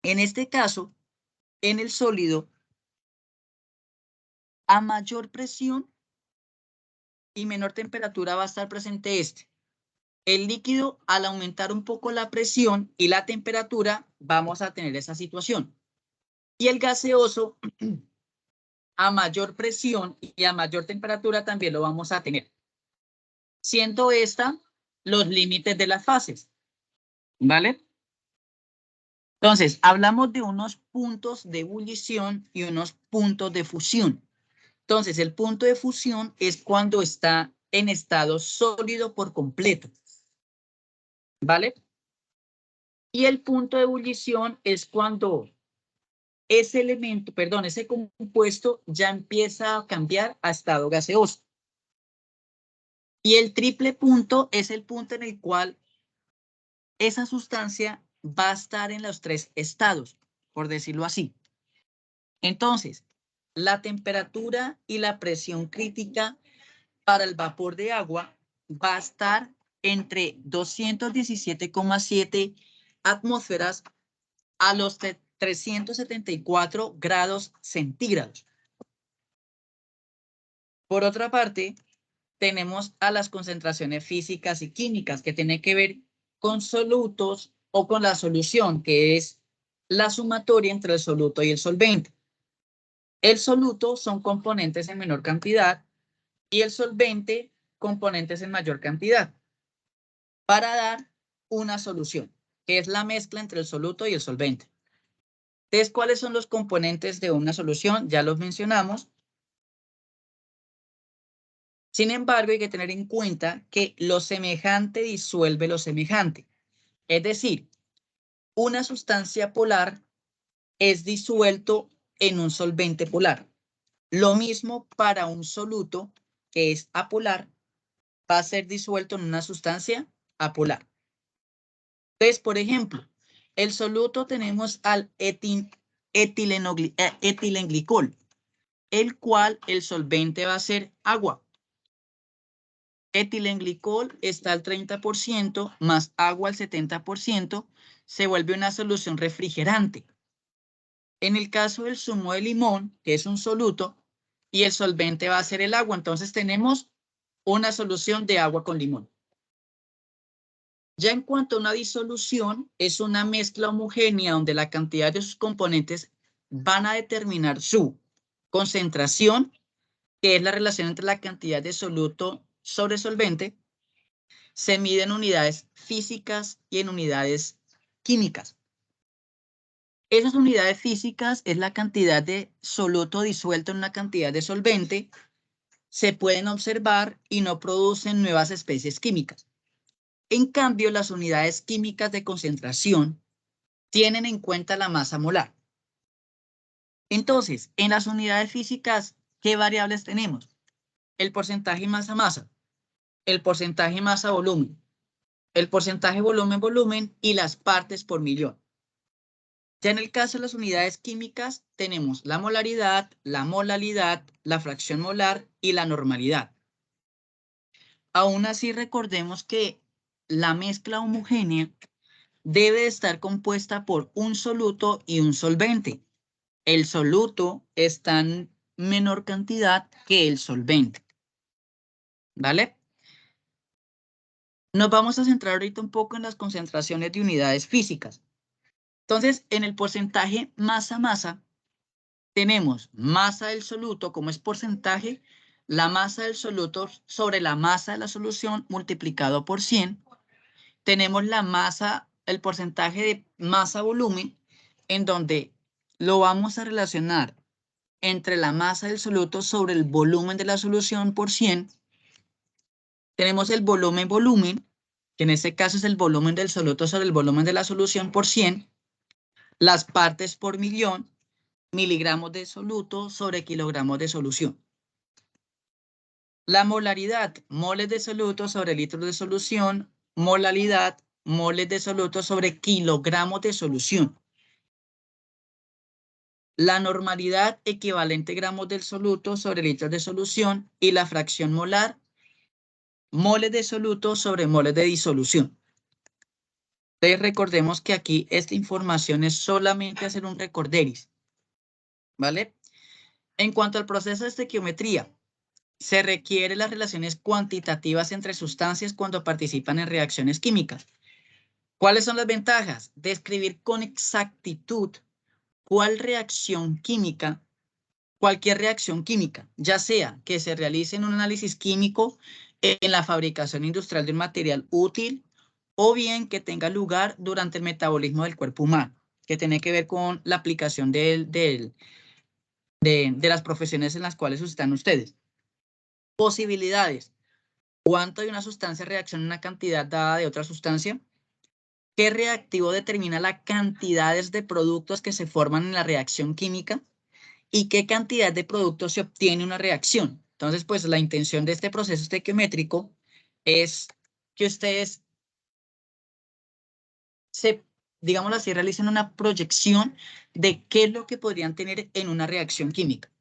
en este caso, en el sólido, a mayor presión y menor temperatura va a estar presente este. El líquido, al aumentar un poco la presión y la temperatura, vamos a tener esa situación. Y el gaseoso, a mayor presión y a mayor temperatura también lo vamos a tener. Siendo esta los límites de las fases, ¿vale? Entonces, hablamos de unos puntos de ebullición y unos puntos de fusión. Entonces, el punto de fusión es cuando está en estado sólido por completo, ¿vale? Y el punto de ebullición es cuando ese elemento, perdón, ese compuesto ya empieza a cambiar a estado gaseoso. Y el triple punto es el punto en el cual esa sustancia va a estar en los tres estados, por decirlo así. Entonces, la temperatura y la presión crítica para el vapor de agua va a estar entre 217,7 atmósferas a los 374 grados centígrados. Por otra parte, tenemos a las concentraciones físicas y químicas que tienen que ver con solutos o con la solución, que es la sumatoria entre el soluto y el solvente. El soluto son componentes en menor cantidad y el solvente componentes en mayor cantidad para dar una solución, que es la mezcla entre el soluto y el solvente. Entonces, ¿cuáles son los componentes de una solución? Ya los mencionamos. Sin embargo, hay que tener en cuenta que lo semejante disuelve lo semejante. Es decir, una sustancia polar es disuelto en un solvente polar. Lo mismo para un soluto que es apolar, va a ser disuelto en una sustancia apolar. Entonces, por ejemplo, el soluto tenemos al etilenglicol, el cual el solvente va a ser agua. Etilenglicol está al 30% más agua al 70%, se vuelve una solución refrigerante. En el caso del zumo de limón, que es un soluto, y el solvente va a ser el agua, entonces tenemos una solución de agua con limón. Ya en cuanto a una disolución, es una mezcla homogénea donde la cantidad de sus componentes van a determinar su concentración, que es la relación entre la cantidad de soluto sobre solvente. Se mide en unidades físicas y en unidades químicas. Esas unidades físicas es la cantidad de soluto disuelto en una cantidad de solvente. Se pueden observar y no producen nuevas especies químicas. En cambio, las unidades químicas de concentración tienen en cuenta la masa molar. Entonces, en las unidades físicas, ¿qué variables tenemos? El porcentaje masa-masa, el porcentaje masa-volumen, el porcentaje volumen-volumen y las partes por millón. Ya en el caso de las unidades químicas, tenemos la molaridad, la molalidad, la fracción molar y la normalidad. Aún así, recordemos que la mezcla homogénea debe estar compuesta por un soluto y un solvente. El soluto está en menor cantidad que el solvente. ¿Vale? Nos vamos a centrar ahorita un poco en las concentraciones de unidades físicas. Entonces, en el porcentaje masa-masa, tenemos masa del soluto, como es porcentaje, la masa del soluto sobre la masa de la solución multiplicado por 100. Tenemos la masa, el porcentaje de masa-volumen, en donde lo vamos a relacionar entre la masa del soluto sobre el volumen de la solución por 100. Tenemos el volumen-volumen, que en este caso es el volumen del soluto sobre el volumen de la solución por 100. Las partes por millón, miligramos de soluto sobre kilogramos de solución. La molaridad, moles de soluto sobre litros de solución, molaridad, moles de soluto sobre kilogramos de solución. La normalidad, equivalente gramos del soluto sobre litros de solución, y la fracción molar, moles de soluto sobre moles de disolución. Entonces recordemos que aquí esta información es solamente hacer un recorderis, ¿vale? En cuanto al proceso de estequiometría, se requieren las relaciones cuantitativas entre sustancias cuando participan en reacciones químicas. ¿Cuáles son las ventajas? Describir con exactitud cuál reacción química, cualquier reacción química, ya sea que se realice en un análisis químico en la fabricación industrial de un material útil o bien que tenga lugar durante el metabolismo del cuerpo humano, que tiene que ver con la aplicación de las profesiones en las cuales están ustedes. Posibilidades. ¿Cuánto de una sustancia reacciona en una cantidad dada de otra sustancia? ¿Qué reactivo determina las cantidades de productos que se forman en la reacción química? ¿Y qué cantidad de productos se obtiene en una reacción? Entonces, pues la intención de este proceso estequiométrico es que ustedes digámoslo así, realicen una proyección de qué es lo que podrían tener en una reacción química.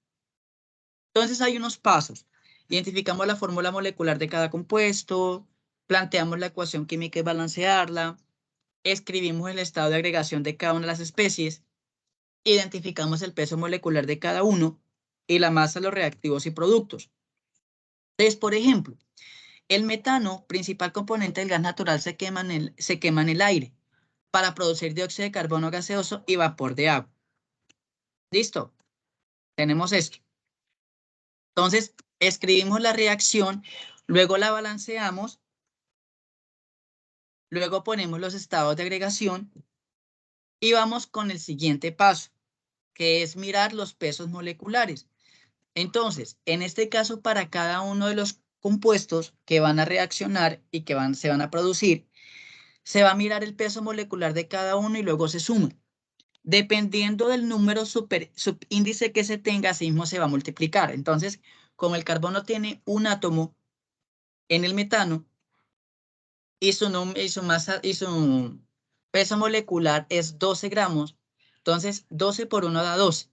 Entonces hay unos pasos. Identificamos la fórmula molecular de cada compuesto, planteamos la ecuación química y balancearla, escribimos el estado de agregación de cada una de las especies, identificamos el peso molecular de cada uno y la masa de los reactivos y productos. Entonces, por ejemplo, el metano, principal componente del gas natural, se quema en el aire para producir dióxido de carbono gaseoso y vapor de agua. ¿Listo? Tenemos esto. Entonces, escribimos la reacción, luego la balanceamos, luego ponemos los estados de agregación y vamos con el siguiente paso, que es mirar los pesos moleculares. Entonces, en este caso, para cada uno de los compuestos que van a reaccionar y que se van a producir, se va a mirar el peso molecular de cada uno y luego se suma. Dependiendo del número subíndice que se tenga, así mismo se va a multiplicar. Entonces, como el carbono tiene un átomo en el metano y su peso molecular es 12 gramos, entonces 12 por 1 da 12.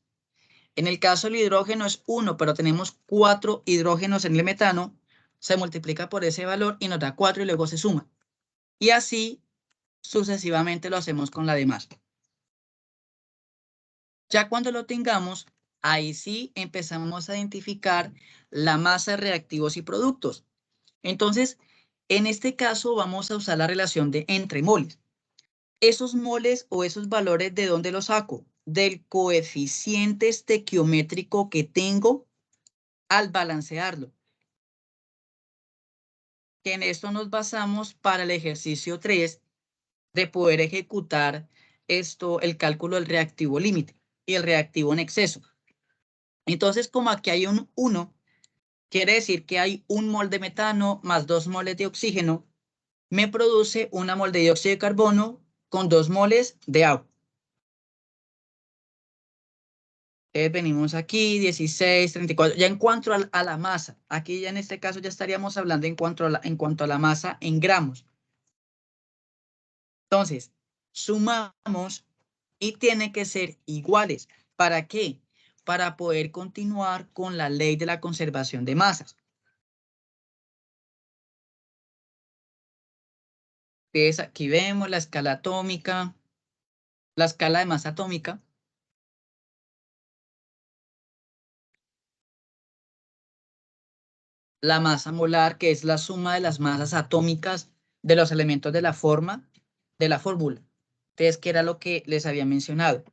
En el caso del hidrógeno es 1, pero tenemos 4 hidrógenos en el metano, se multiplica por ese valor y nos da 4 y luego se suma. Y así sucesivamente lo hacemos con la demás. Ya cuando lo tengamos, ahí sí empezamos a identificar la masa de reactivos y productos. Entonces, en este caso vamos a usar la relación de entre moles. Esos moles o esos valores, ¿de dónde los saco? Del coeficiente estequiométrico que tengo al balancearlo. Que en esto nos basamos para el ejercicio 3 de poder ejecutar el cálculo del reactivo límite y el reactivo en exceso. Entonces, como aquí hay un 1, quiere decir que hay 1 mol de metano más 2 moles de oxígeno, me produce 1 mol de dióxido de carbono con 2 moles de agua. Venimos aquí, 16, 34. Ya en cuanto a la masa, aquí ya en este caso ya estaríamos hablando en cuanto a la masa en gramos. Entonces, sumamos y tiene que ser iguales. ¿Para qué? Para poder continuar con la ley de la conservación de masas. Entonces, aquí vemos la escala atómica, la escala de masa atómica. La masa molar, que es la suma de las masas atómicas de los elementos de la fórmula. Entonces, que era lo que les había mencionado.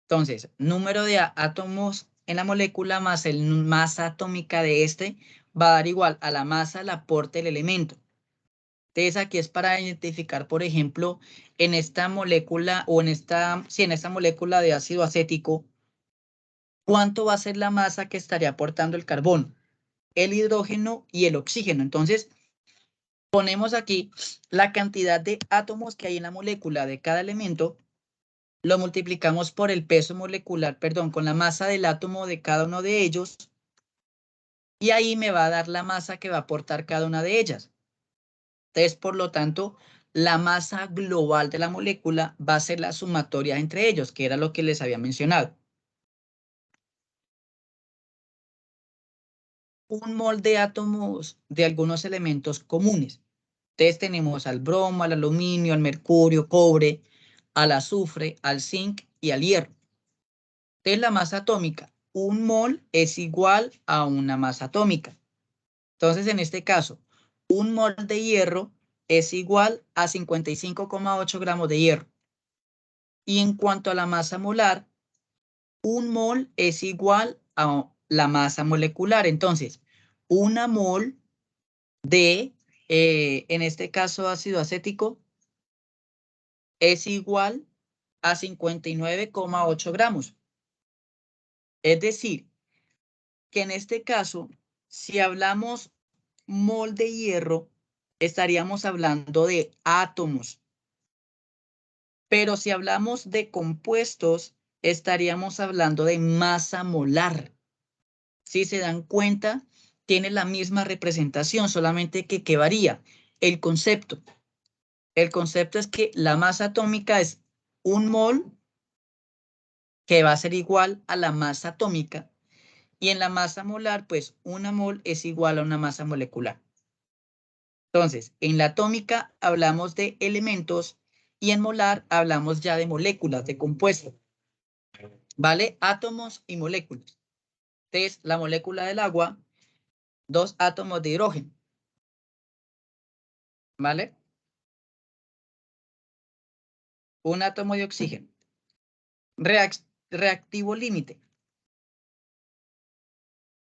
Entonces, número de átomos en la molécula más el masa atómica de este va a dar igual a la masa, el aporte del elemento. Entonces, aquí es para identificar, por ejemplo, en esta molécula o en esta molécula de ácido acético, ¿cuánto va a ser la masa que estaría aportando el carbono, el hidrógeno y el oxígeno? Entonces, ponemos aquí la cantidad de átomos que hay en la molécula de cada elemento lo multiplicamos por el peso molecular, perdón, con la masa del átomo de cada uno de ellos, y ahí me va a dar la masa que va a aportar cada una de ellas. Entonces, por lo tanto, la masa global de la molécula va a ser la sumatoria entre ellos, que era lo que les había mencionado. Un mol de átomos de algunos elementos comunes. Entonces tenemos al bromo, al aluminio, al mercurio, cobre, al azufre, al zinc y al hierro. Entonces la masa atómica, un mol es igual a una masa atómica. Entonces en este caso, un mol de hierro es igual a 55,8 gramos de hierro. Y en cuanto a la masa molar, un mol es igual a la masa molecular. Entonces, una mol de, en este caso, ácido acético, es igual a 59,8 gramos. Es decir, que en este caso, si hablamos mol de hierro, estaríamos hablando de átomos. Pero si hablamos de compuestos, estaríamos hablando de masa molar. Si se dan cuenta, tiene la misma representación, solamente que varía el concepto. El concepto es que la masa atómica es un mol que va a ser igual a la masa atómica, y en la masa molar, pues una mol es igual a una masa molecular. Entonces, en la atómica hablamos de elementos y en molar hablamos ya de moléculas, de compuestos, ¿vale? Átomos y moléculas. Entonces, la molécula del agua, 2 átomos de hidrógeno, ¿vale? Un átomo de oxígeno. Reactivo límite.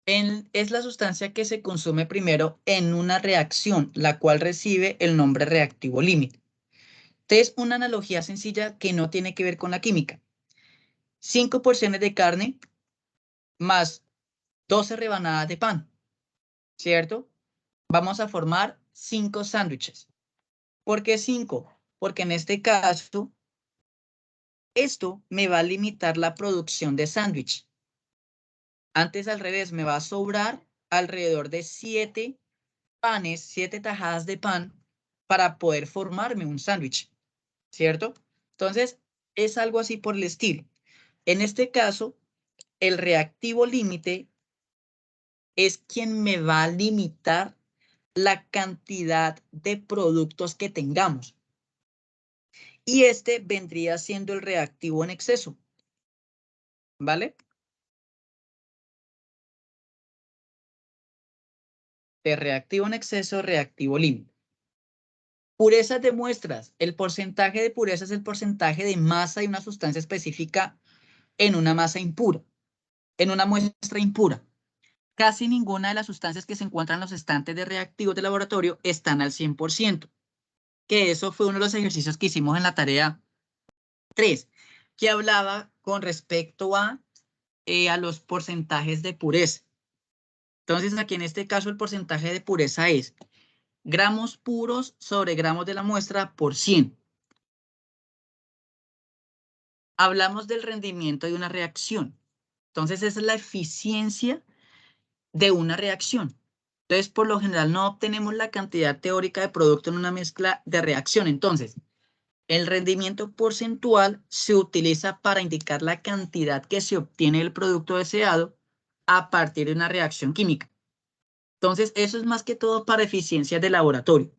Es la sustancia que se consume primero en una reacción, la cual recibe el nombre reactivo límite. Entonces, una analogía sencilla que no tiene que ver con la química. 5 porciones de carne más 12 rebanadas de pan, ¿cierto? Vamos a formar 5 sándwiches. ¿Por qué 5? Porque en este caso, esto me va a limitar la producción de sándwich. Antes al revés, me va a sobrar alrededor de 7 panes, 7 tajadas de pan para poder formarme un sándwich, ¿cierto? Entonces, es algo así por el estilo. En este caso, el reactivo límite es quien me va a limitar la cantidad de productos que tengamos. Y este vendría siendo el reactivo en exceso, ¿vale? De reactivo en exceso, reactivo límite. Purezas de muestras. El porcentaje de pureza es el porcentaje de masa de una sustancia específica en una masa impura, en una muestra impura. Casi ninguna de las sustancias que se encuentran en los estantes de reactivos de laboratorio están al 100%, que eso fue uno de los ejercicios que hicimos en la tarea 3, que hablaba con respecto a los porcentajes de pureza. Entonces, aquí en este caso el porcentaje de pureza es gramos puros sobre gramos de la muestra por 100. Hablamos del rendimiento de una reacción. Entonces, esa es la eficiencia de una reacción. Entonces, por lo general, no obtenemos la cantidad teórica de producto en una mezcla de reacción. Entonces, el rendimiento porcentual se utiliza para indicar la cantidad que se obtiene del producto deseado a partir de una reacción química. Entonces, eso es más que todo para eficiencias de laboratorio.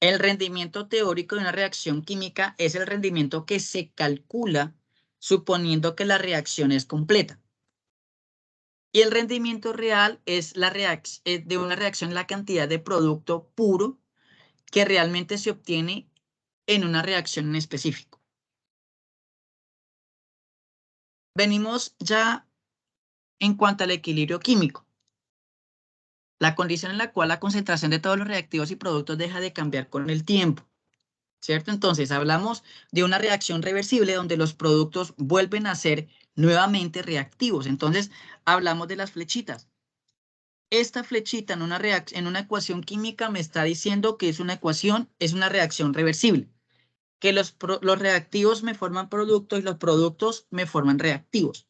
El rendimiento teórico de una reacción química es el rendimiento que se calcula suponiendo que la reacción es completa. Y el rendimiento real es de una reacción, la cantidad de producto puro que realmente se obtiene en una reacción en específico. Venimos ya en cuanto al equilibrio químico, la condición en la cual la concentración de todos los reactivos y productos deja de cambiar con el tiempo, ¿cierto? Entonces, hablamos de una reacción reversible donde los productos vuelven a ser nuevamente reactivos. Entonces, hablamos de las flechitas. Esta flechita en una ecuación química me está diciendo que es una reacción reversible. que los reactivos me forman productos y los productos me forman reactivos.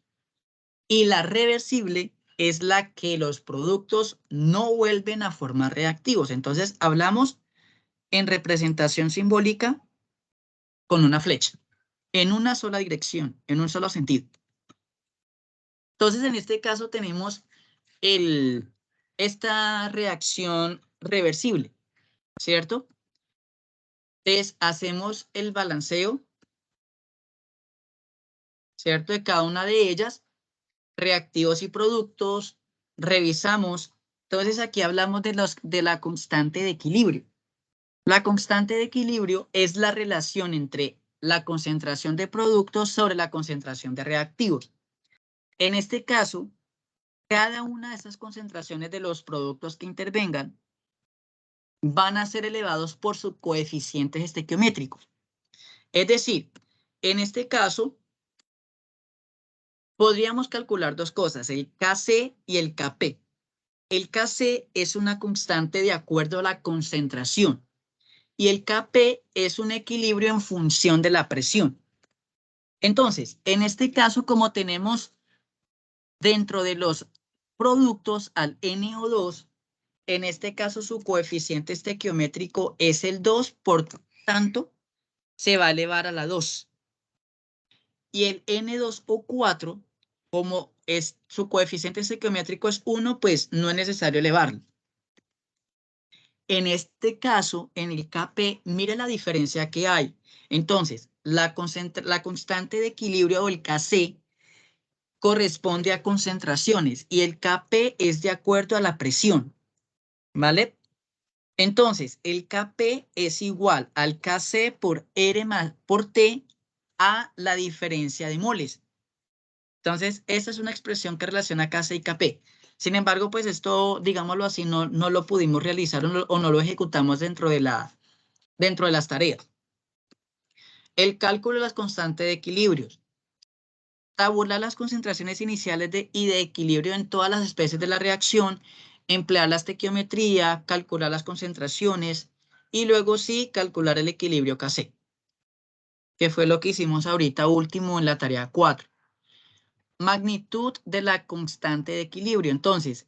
Y la reversible es la que los productos no vuelven a formar reactivos. Entonces, hablamos en representación simbólica con una flecha, en una sola dirección, en un solo sentido. Entonces, en este caso tenemos esta reacción reversible, ¿cierto? Entonces, hacemos el balanceo, ¿cierto? De cada una de ellas, reactivos y productos, revisamos. Entonces, aquí hablamos de la constante de equilibrio. La constante de equilibrio es la relación entre la concentración de productos sobre la concentración de reactivos. En este caso, cada una de estas concentraciones de los productos que intervengan van a ser elevados por sus coeficientes estequiométricos. Es decir, en este caso, podríamos calcular dos cosas, el Kc y el Kp. El Kc es una constante de acuerdo a la concentración y el Kp es un equilibrio en función de la presión. Entonces, en este caso, como tenemos dentro de los productos al NO2, en este caso su coeficiente estequiométrico es el 2, por tanto, se va a elevar a la 2. Y el N2O4, como es, su coeficiente estequiométrico es 1, pues no es necesario elevarlo. En este caso, en el Kp, mire la diferencia que hay. Entonces, la constante de equilibrio o el Kc corresponde a concentraciones y el Kp es de acuerdo a la presión, ¿vale? Entonces, el Kp es igual al Kc por R por T a la diferencia de moles. Entonces, esa es una expresión que relaciona Kc y Kp. Sin embargo, pues esto, digámoslo así, no lo pudimos realizar o no lo ejecutamos dentro de las tareas. El cálculo de las constantes de equilibrios. Tabular las concentraciones iniciales y de equilibrio en todas las especies de la reacción, emplear la estequiometría, calcular las concentraciones y luego sí calcular el equilibrio Kc, que fue lo que hicimos ahorita último en la tarea 4. Magnitud de la constante de equilibrio. Entonces,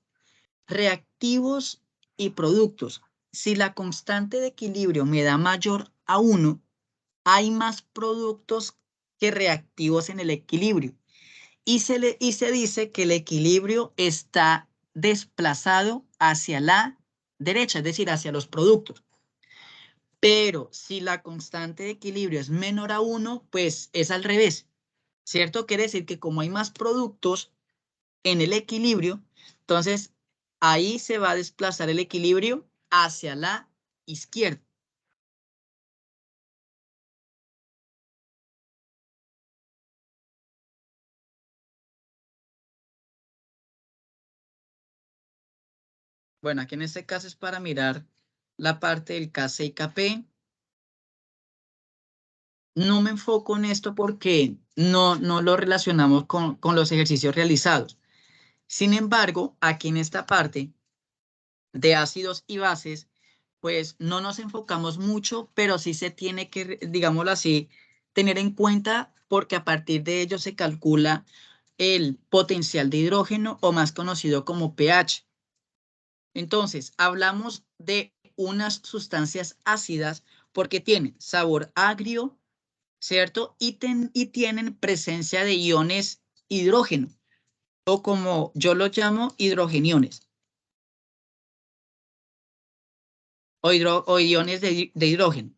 reactivos y productos. Si la constante de equilibrio me da mayor a 1, hay más productos que reactivos en el equilibrio. Y se dice que el equilibrio está desplazado hacia la derecha, es decir, hacia los productos. Pero si la constante de equilibrio es menor a 1, pues es al revés, ¿cierto? Quiere decir que como hay más productos en el equilibrio, entonces ahí se va a desplazar el equilibrio hacia la izquierda. Bueno, aquí en este caso es para mirar la parte del Kc y Kp. No me enfoco en esto porque no lo relacionamos con los ejercicios realizados. Sin embargo, aquí en esta parte de ácidos y bases, pues no nos enfocamos mucho, pero sí se tiene que, digámoslo así, tener en cuenta porque a partir de ello se calcula el potencial de hidrógeno o más conocido como pH. Entonces, hablamos de unas sustancias ácidas porque tienen sabor agrio, ¿cierto? Y tienen presencia de iones hidrógeno, o como yo lo llamo, hidrogeniones, o iones de hidrógeno.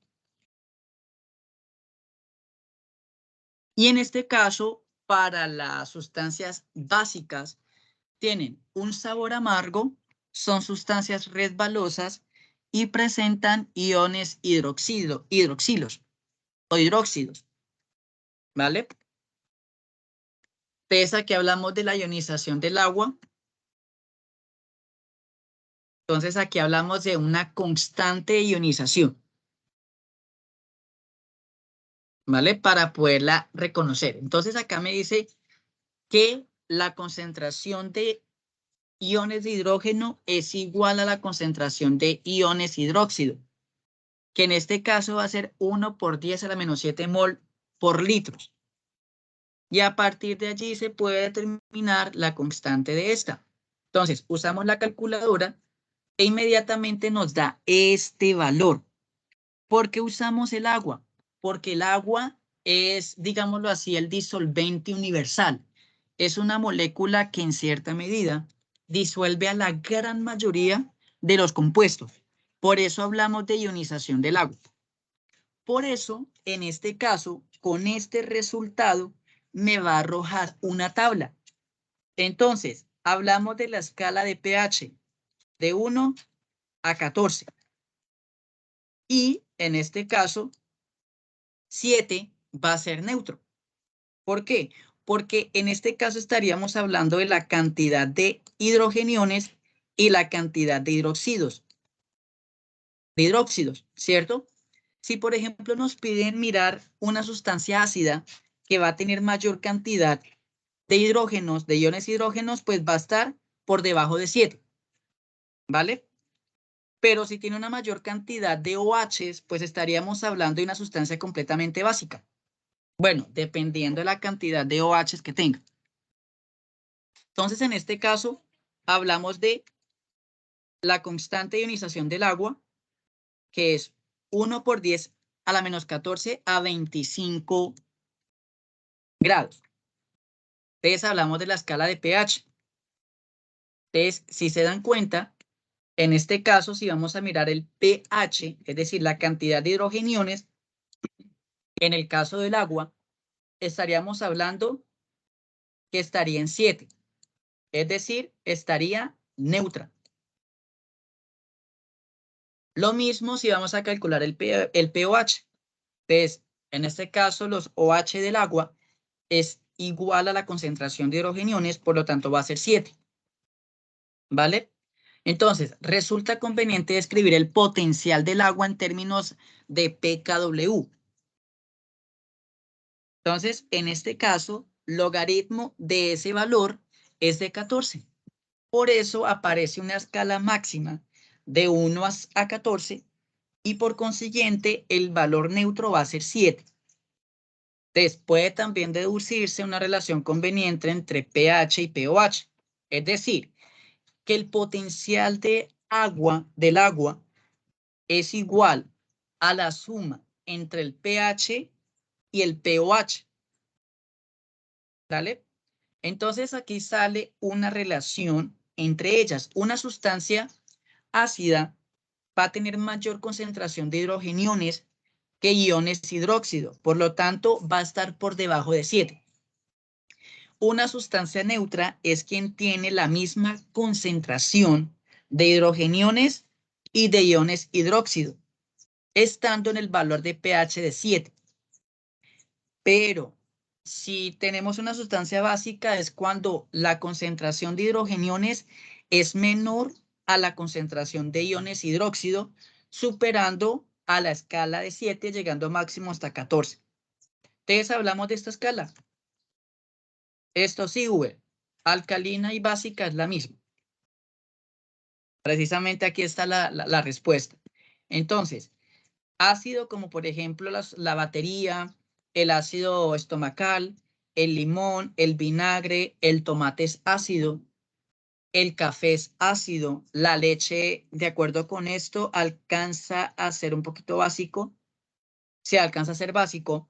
Y en este caso, para las sustancias básicas, tienen un sabor amargo, son sustancias resbalosas y presentan iones hidroxilos o hidróxidos, ¿vale? Pese que hablamos de la ionización del agua, entonces aquí hablamos de una constante ionización, ¿vale? Para poderla reconocer. Entonces acá me dice que la concentración de iones de hidrógeno es igual a la concentración de iones hidróxido. que en este caso va a ser 1 por 10 a la menos 7 mol por litros. Y a partir de allí se puede determinar la constante de esta. Entonces, usamos la calculadora e inmediatamente nos da este valor. ¿Por qué usamos el agua? Porque el agua es, digámoslo así, el disolvente universal. Es una molécula que en cierta medida disuelve a la gran mayoría de los compuestos. Por eso hablamos de ionización del agua. Por eso, en este caso, con este resultado, me va a arrojar una tabla. Entonces, hablamos de la escala de pH de 1 a 14. Y en este caso, 7 va a ser neutro. ¿Por qué? Porque en este caso estaríamos hablando de la cantidad de hidrogeniones y la cantidad de hidróxidos, ¿cierto? Si, por ejemplo, nos piden mirar una sustancia ácida que va a tener mayor cantidad de hidrógenos, de iones hidrógenos, pues va a estar por debajo de 7, ¿vale? Pero si tiene una mayor cantidad de OHs, pues estaríamos hablando de una sustancia completamente básica. Bueno, dependiendo de la cantidad de OHs que tenga. Entonces, en este caso, hablamos de la constante de ionización del agua, que es 1 por 10 a la menos 14 a 25 grados. Entonces, hablamos de la escala de pH. Entonces, si se dan cuenta, en este caso, si vamos a mirar el pH, es decir, la cantidad de hidrogeniones, en el caso del agua, estaríamos hablando que estaría en 7. Es decir, estaría neutra. Lo mismo si vamos a calcular el pOH. Entonces, en este caso, los OH del agua es igual a la concentración de hidrogeniones, por lo tanto va a ser 7. ¿Vale? Entonces, resulta conveniente describir el potencial del agua en términos de pKw. Entonces, en este caso, logaritmo de ese valor es de 14. Por eso aparece una escala máxima de 1 a 14 y por consiguiente el valor neutro va a ser 7. Entonces, puede también deducirse una relación conveniente entre pH y pOH. Es decir, que el potencial del agua es igual a la suma entre el pH y el pOH. ¿Vale? Entonces, aquí sale una relación entre ellas. Una sustancia ácida va a tener mayor concentración de hidrogeniones que iones hidróxido. Por lo tanto, va a estar por debajo de 7. Una sustancia neutra es quien tiene la misma concentración de hidrogeniones y de iones hidróxido, estando en el valor de pH de 7. Pero si tenemos una sustancia básica es cuando la concentración de hidrogeniones es menor a la concentración de iones hidróxido, superando a la escala de 7, llegando máximo hasta 14. Entonces hablamos de esta escala. Esto sí, alcalina y básica es la misma. Precisamente aquí está la respuesta. Entonces, ácido como por ejemplo la batería, el ácido estomacal, el limón, el vinagre, el tomate es ácido, el café es ácido, la leche, de acuerdo con esto, alcanza a ser un poquito básico, se alcanza a ser básico,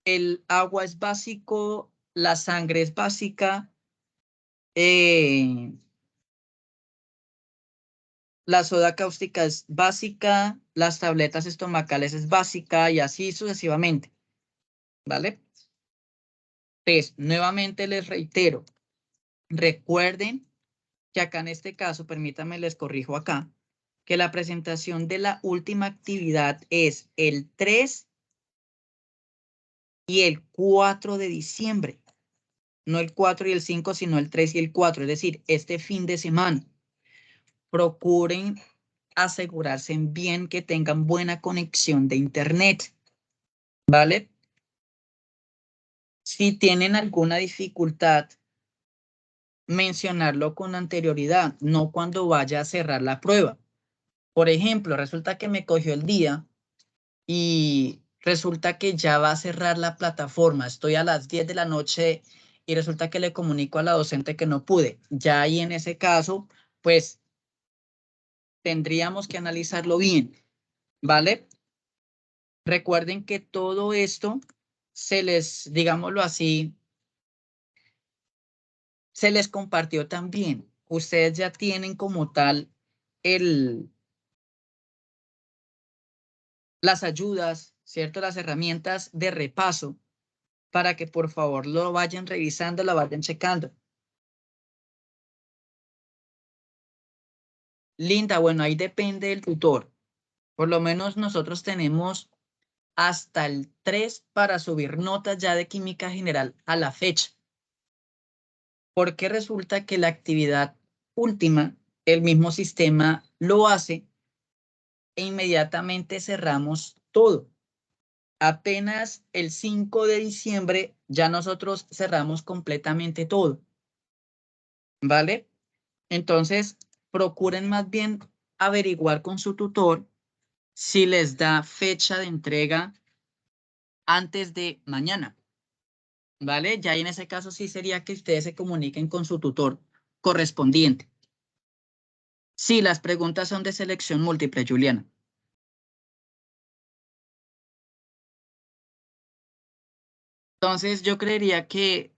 el agua es básico, la sangre es básica, la soda cáustica es básica, las tabletas estomacales es básica y así sucesivamente, ¿vale? Pues nuevamente les reitero, recuerden que acá en este caso, permítanme les corrijo acá, que la presentación de la última actividad es el 3 y el 4 de diciembre. No el 4 y el 5, sino el 3 y el 4, es decir, este fin de semana. Procuren asegurarse bien que tengan buena conexión de internet, ¿vale? Si tienen alguna dificultad, mencionarlo con anterioridad, no cuando vaya a cerrar la prueba. Por ejemplo, resulta que me cogió el día y resulta que ya va a cerrar la plataforma. Estoy a las 10 de la noche y resulta que le comunico a la docente que no pude. Ya ahí en ese caso, pues tendríamos que analizarlo bien, ¿vale? Recuerden que todo esto se les, digámoslo así, se les compartió también. Ustedes ya tienen como tal las ayudas, ¿cierto? Las herramientas de repaso para que por favor lo vayan revisando, lo vayan checando. Linda, bueno, ahí depende del tutor. Por lo menos nosotros tenemos hasta el 3 para subir notas ya de química general a la fecha. Porque resulta que la actividad última, el mismo sistema lo hace e inmediatamente cerramos todo. Apenas el 5 de diciembre ya nosotros cerramos completamente todo, ¿vale? Entonces, procuren más bien averiguar con su tutor si les da fecha de entrega antes de mañana, ¿vale? Ya en ese caso sí sería que ustedes se comuniquen con su tutor correspondiente. Sí, las preguntas son de selección múltiple, Juliana. Entonces, yo creería que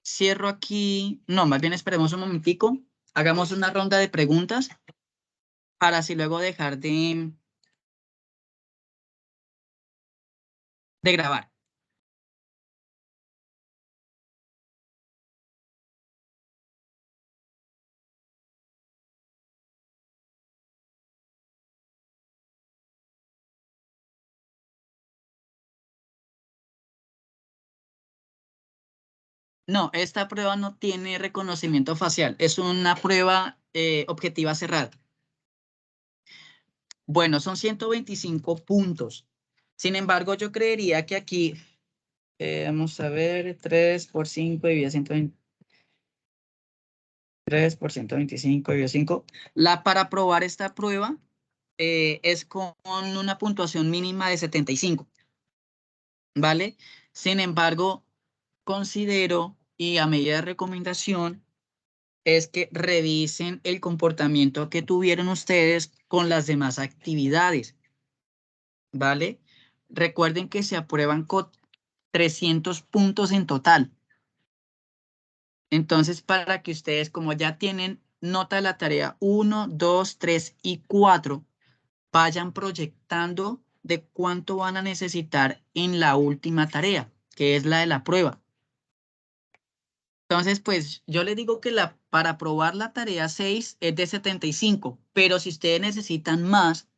cierro aquí. No, más bien esperemos un momentico. Hagamos una ronda de preguntas para así luego dejar de grabar. No, esta prueba no tiene reconocimiento facial. Es una prueba objetiva cerrada. Bueno, son 125 puntos. Sin embargo, yo creería que aquí, vamos a ver, 3 por 5 dividido 120. 3 por 125 dividido 5. Para probar esta prueba es con una puntuación mínima de 75, ¿vale? Sin embargo, considero y a medida de recomendación es que revisen el comportamiento que tuvieron ustedes con las demás actividades, ¿vale? Recuerden que se aprueban con 300 puntos en total. Entonces, para que ustedes, como ya tienen nota de la tarea 1, 2, 3 y 4, vayan proyectando de cuánto van a necesitar en la última tarea, que es la de la prueba. Entonces, pues yo les digo que para aprobar la tarea 6 es de 75, pero si ustedes necesitan más,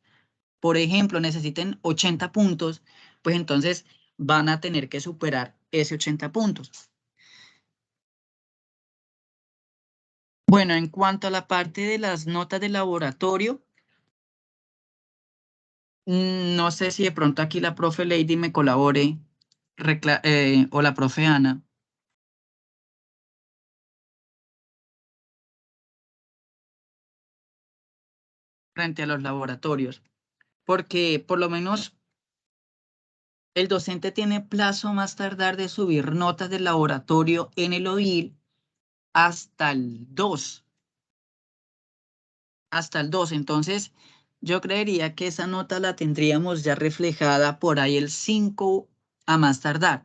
por ejemplo, necesiten 80 puntos, pues entonces van a tener que superar ese 80 puntos. Bueno, en cuanto a la parte de las notas de laboratorio, no sé si de pronto aquí la profe Lady me colabore o la profe Ana frente a los laboratorios, porque por lo menos el docente tiene plazo más tardar de subir notas del laboratorio en el OIL hasta el 2, hasta el 2. Entonces, yo creería que esa nota la tendríamos ya reflejada por ahí el 5 a más tardar.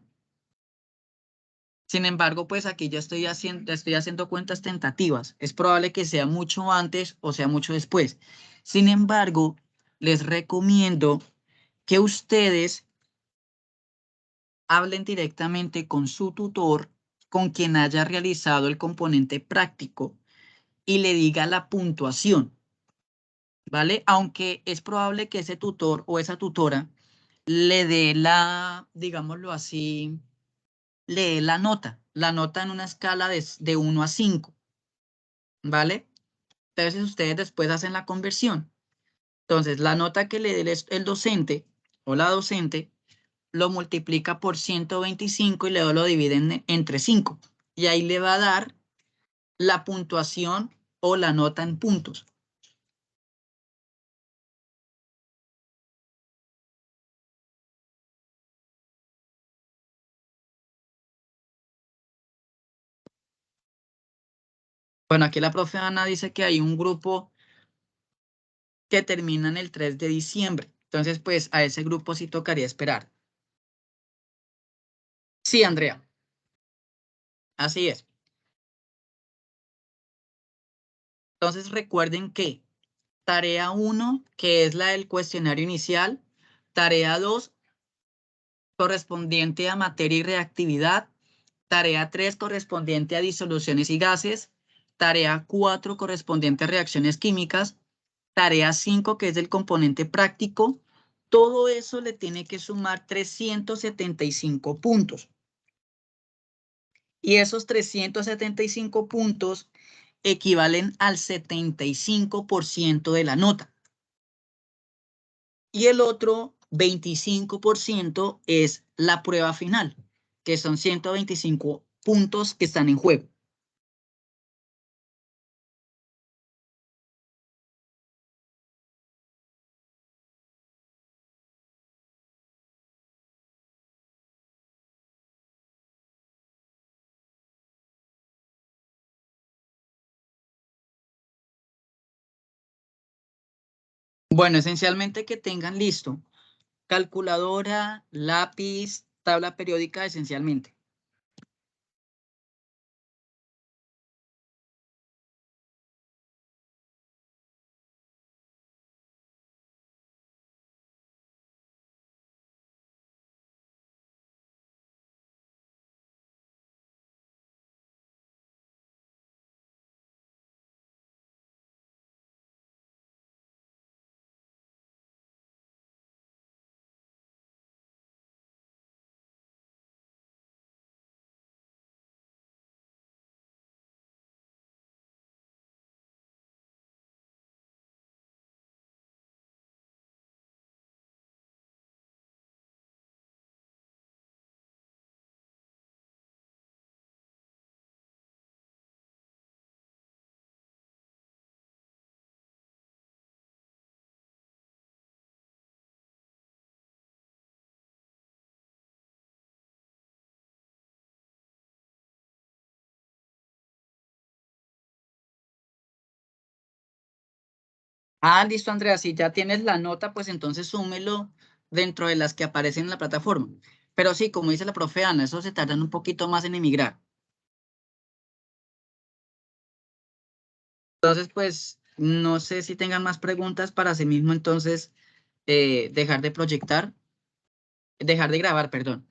Sin embargo, pues aquí ya estoy haciendo cuentas tentativas. Es probable que sea mucho antes o sea mucho después. Sin embargo, les recomiendo que ustedes hablen directamente con su tutor, con quien haya realizado el componente práctico y le diga la puntuación, ¿vale? Aunque es probable que ese tutor o esa tutora le dé digámoslo así, le dé la nota en una escala de 1 a 5, ¿vale? Entonces ustedes después hacen la conversión. Entonces, la nota que le dé el docente o la docente lo multiplica por 125 y luego lo divide entre 5. Y ahí le va a dar la puntuación o la nota en puntos. Bueno, aquí la profe Ana dice que hay un grupo que termina en el 3 de diciembre. Entonces, pues a ese grupo sí tocaría esperar. Sí, Andrea, así es. Entonces, recuerden que tarea 1, que es la del cuestionario inicial, tarea 2, correspondiente a materia y reactividad, tarea 3, correspondiente a disoluciones y gases, tarea 4, correspondiente a reacciones químicas, tarea 5, que es del componente práctico. Todo eso le tiene que sumar 375 puntos. Y esos 375 puntos equivalen al 75% de la nota. Y el otro 25% es la prueba final, que son 125 puntos que están en juego. Bueno, esencialmente que tengan listo calculadora, lápiz, tabla periódica, esencialmente. Ah, listo, Andrea. Si ya tienes la nota, pues entonces súmelo dentro de las que aparecen en la plataforma. Pero sí, como dice la profe Ana, eso se tardan un poquito más en emigrar. Entonces, pues, no sé si tengan más preguntas para sí mismo, entonces, dejar de proyectar, dejar de grabar, perdón.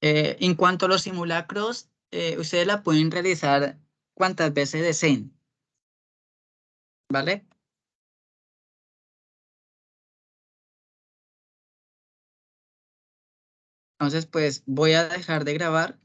En cuanto a los simulacros, ustedes la pueden realizar cuantas veces deseen, ¿vale? Entonces, pues, voy a dejar de grabar.